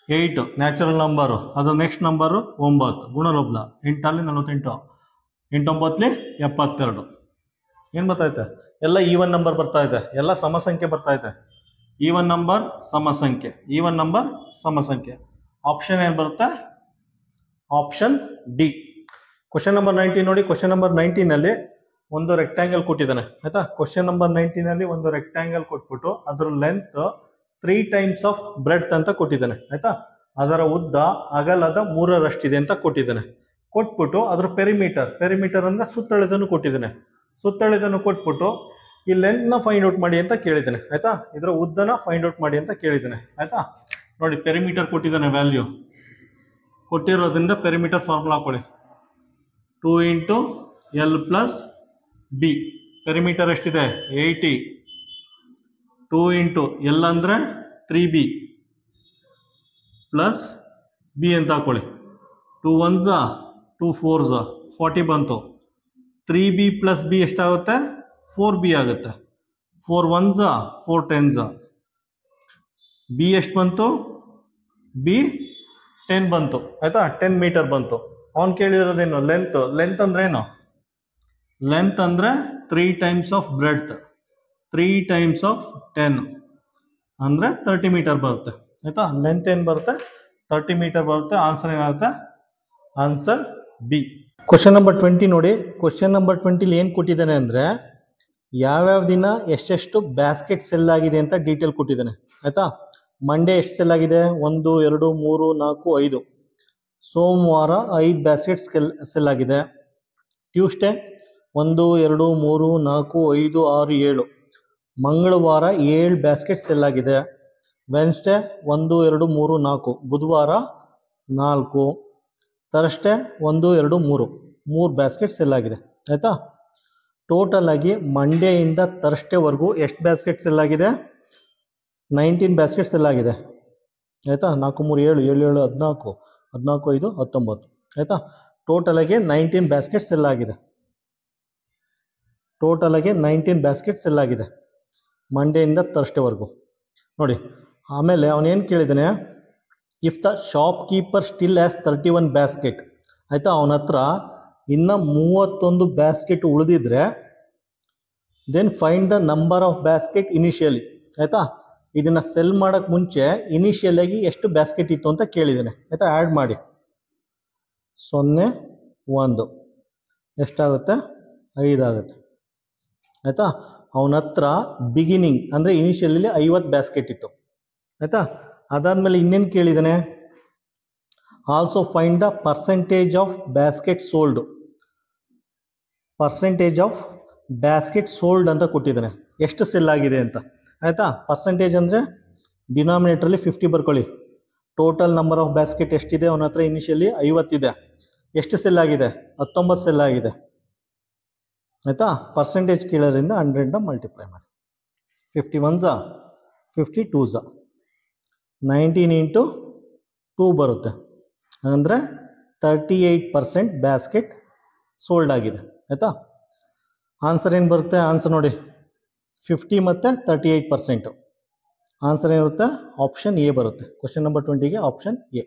8 ನ್ಯಾಚುರಲ್ ನಂಬರು, ಅದು ನೆಕ್ಸ್ಟ್ ನಂಬರು 9 ಗುಣಲಬ್ಧ. 8 48, 8 9 72. ಏನು ಬರ್ತೈತೆ? ಎಲ್ಲ ಈವನ್ ನಂಬರ್ ಬರ್ತಾ ಇದೆ, ಎಲ್ಲ ಸಮ ಸಂಖ್ಯೆ ಬರ್ತಾ ಇದೆ. ಈವನ್ ನಂಬರ್ ಸಮ ಸಂಖ್ಯೆ, ಈವನ್ ನಂಬರ್ ಸಮ ಸಂಖ್ಯೆ. ಆಪ್ಷನ್ ಏನು ಬರುತ್ತೆ? Option D. ಕ್ವಶನ್ ನಂಬರ್ 19 ನೋಡಿ. ಕ್ವಶನ್ ನಂಬರ್ 19 ಒಂದು ರೆಕ್ಟ್ಯಾಂಗಲ್ ಕೊಟ್ಟಿದ್ದಾನೆ. ಆಯ್ತಾ? ಕ್ವಶನ್ ನಂಬರ್ 19 ಒಂದು ರೆಕ್ಟ್ಯಾಂಗಲ್ ಕೊಟ್ಬಿಟ್ಟು ಅದ್ರ ಲೆಂತ್ 3 ಟೈಮ್ಸ್ ಆಫ್ ಬ್ರೆಡ್ತ್ ಅಂತ ಕೊಟ್ಟಿದ್ದಾನೆ. ಆಯ್ತಾ? ಅದರ ಉದ್ದ ಅಗಲದ 3ರಷ್ಟಿದೆ ಅಂತ ಕೊಟ್ಟಿದ್ದಾನೆ. ಕೊಟ್ಬಿಟ್ಟು ಅದ್ರ ಪೆರಿಮೀಟರ್ ಅಂದ್ರೆ ಸುತ್ತಳತೆಯನ್ನು ಕೊಟ್ಟಿದ್ದಾನೆ. ಸುತ್ತಳತೆಯನ್ನು ಕೊಟ್ಬಿಟ್ಟು ಈ ಲೆಂತ್ನ ಫೈಂಡ್ ಔಟ್ ಮಾಡಿ ಅಂತ ಕೇಳಿದ್ದಾನೆ. ಆಯ್ತಾ? ಇದರ ಉದ್ದನ ಫೈಂಡ್ ಔಟ್ ಮಾಡಿ ಅಂತ ಕೇಳಿದ್ದಾನೆ. ಆಯ್ತಾ? ನೋಡಿ, ಪೆರಿಮೀಟರ್ ಕೊಟ್ಟಿದ್ದಾನೆ, ವ್ಯಾಲ್ಯೂ ಕೊಟ್ಟಿರೋದ್ರಿಂದ ಪೆರಿಮೀಟರ್ ಫಾರ್ಮುಲಾ ಹಾಕೊಳ್ಳಿ. 2 × L + ಬಿ. ಪೆರಿಮೀಟರ್ ಎಷ್ಟಿದೆ 80. 2 ಇಂಟು ಎಲ್ ಅಂದರೆ 3B ಪ್ಲಸ್ ಬಿ ಅಂತ ಹಾಕೊಳ್ಳಿ. 2 1s 2 4s 40 ಬಂತು. 3B ಪ್ಲಸ್ ಬಿ ಎಷ್ಟಾಗುತ್ತೆ 4B ಆಗುತ್ತೆ. 4 1s 4 10s. ಬಿ ಎಷ್ಟು ಬಂತು ಬಿ 10 ಬಂತು ಆಯ್ತಾ. 10 ಮೀಟರ್ ಬಂತು. ಅವ್ನು ಕೇಳಿರೋದೇನು ಲೆಂತ್ ಅಂದ್ರೆ ಏನು? ಲೆಂತ್ ಅಂದರೆ 3 times of breadth. 3 times of 10 ಅಂದರೆ 30 ಮೀಟರ್ ಬರುತ್ತೆ ಆಯ್ತಾ. ಲೆಂತ್ ಏನು ಬರುತ್ತೆ 30 ಮೀಟರ್ ಬರುತ್ತೆ. ಆನ್ಸರ್ ಏನಾಗುತ್ತೆ? Answer B. ಕ್ವಶನ್ ನಂಬರ್ 20 ನೋಡಿ. ಕ್ವಶನ್ ನಂಬರ್ 20 ಏನು ಕೊಟ್ಟಿದ್ದಾನೆ ಅಂದರೆ ಯಾವ್ಯಾವ ದಿನ ಎಷ್ಟೆಷ್ಟು ಬ್ಯಾಸ್ಕೆಟ್ ಸೆಲ್ ಆಗಿದೆ ಅಂತ ಡೀಟೇಲ್ ಕೊಟ್ಟಿದ್ದಾನೆ ಆಯ್ತಾ. ಮಂಡೇ ಎಷ್ಟು ಸೆಲ್ ಆಗಿದೆ? 1 2 3 4 5. ಸೋಮವಾರ 5 ಬ್ಯಾಸ್ಕೆಟ್ ಸೆಲ್ ಆಗಿದೆ. ಟ್ಯೂಸ್ಡೇ 1 2 3 4 5 6 7. ಮಂಗಳವಾರ 7 ಬ್ಯಾಸ್ಕೆಟ್ ಸೆಲ್ ಆಗಿದೆ. ವೆನ್ಸ್ಡೇ 1 2 3 4. ಬುಧವಾರ 4. ಥರ್ಸ್ಡೇ 1 2 3 ಬ್ಯಾಸ್ಕೆಟ್ ಸೆಲ್ ಆಗಿದೆ ಆಯಿತಾ. ಟೋಟಲ್ ಆಗಿ ಮಂಡೇಯಿಂದ ಥರ್ಸ್ಡೇವರೆಗೂ ಎಷ್ಟು ಬ್ಯಾಸ್ಕೆಟ್ ಸೆಲ್ ಆಗಿದೆ? 19 ಬ್ಯಾಸ್ಕೆಟ್ ಸೆಲ್ ಆಗಿದೆ ಆಯಿತಾ. 4 3 7 7 7 14 14 5 19 ಆಯಿತಾ. ಟೋಟಲ್ ಆಗಿ 19 ಬ್ಯಾಸ್ಕೆಟ್ ಸೆಲ್ ಆಗಿದೆ. ಟೋಟಲ್ ಆಗಿ 19 ಬ್ಯಾಸ್ಕೆಟ್ ಸೆಲ್ ಆಗಿದೆ ಮಂಡೇಯಿಂದ ಥರ್ಸ್ಡೇವರೆಗೂ ನೋಡಿ. ಆಮೇಲೆ ಅವನೇನು ಕೇಳಿದ್ದಾನೆ? If the shopkeeper still has 31 basket ಆಯಿತಾ. ಅವನ ಹತ್ರ ಇನ್ನು 31 ಬ್ಯಾಸ್ಕೆಟ್ ಉಳಿದಿದ್ರೆ then find the number of basket initially ಆಯಿತಾ. ಇದನ್ನು ಸೆಲ್ ಮಾಡೋಕ್ಕೆ ಮುಂಚೆ ಇನಿಷಿಯಲಾಗಿ ಎಷ್ಟು ಬ್ಯಾಸ್ಕೆಟ್ ಇತ್ತು ಅಂತ ಕೇಳಿದ್ದಾನೆ ಆಯಿತಾ. ಆ್ಯಡ್ ಮಾಡಿ 0 1 ಎಷ್ಟಾಗುತ್ತೆ? 5 ಆಗುತ್ತೆ ಆಯಿತಾ. ಅವನ ಹತ್ರ ಬಿಗಿನಿಂಗ್ ಅಂದರೆ ಇನಿಷಿಯಲಿ 50 ಬ್ಯಾಸ್ಕೆಟ್ ಇತ್ತು ಆಯಿತಾ. ಅದಾದಮೇಲೆ ಇನ್ನೇನು ಕೇಳಿದ್ದಾನೆ? Also find the percentage of basket sold. Percentage of basket sold ಅಂತ ಕೊಟ್ಟಿದ್ದಾನೆ. ಎಷ್ಟು ಸೆಲ್ ಆಗಿದೆ ಅಂತ ಆಯಿತಾ. ಪರ್ಸೆಂಟೇಜ್ ಅಂದರೆ ಡಿನಾಮಿನೇಟ್ರಲ್ಲಿ 50 ಬರ್ಕೊಳ್ಳಿ. ಟೋಟಲ್ ನಂಬರ್ ಆಫ್ ಬ್ಯಾಸ್ಕೆಟ್ ಎಷ್ಟಿದೆ? ಅವನ ಹತ್ರ ಇನಿಷಿಯಲಿ 50 ಇದೆ. ಎಷ್ಟು ಸೆಲ್ ಆಗಿದೆ? 19 ಸೆಲ್ ಆಗಿದೆ ಆಯಿತಾ. ಪರ್ಸೆಂಟೇಜ್ ಕೇಳೋದ್ರಿಂದ 100ನ ಮಲ್ಟಿಪ್ಲೈ ಮಾಡಿ. 51s 52s 19 ಇಂಟು 2 ಬರುತ್ತೆ. ಅಂದರೆ 38% ಬ್ಯಾಸ್ಕೆಟ್ ಸೋಲ್ಡ್ ಆಗಿದೆ ಆಯಿತಾ. ಆನ್ಸರ್ ಏನು ಬರುತ್ತೆ? ಆನ್ಸರ್ ನೋಡಿ 50 ಮತ್ತು 38%. ಆನ್ಸರ್ ಏನಿರುತ್ತೆ? ಆಪ್ಷನ್ ಎ ಬರುತ್ತೆ. ಕ್ವಶನ್ ನಂಬರ್ 20ಗೆ ಆಪ್ಷನ್ ಎ.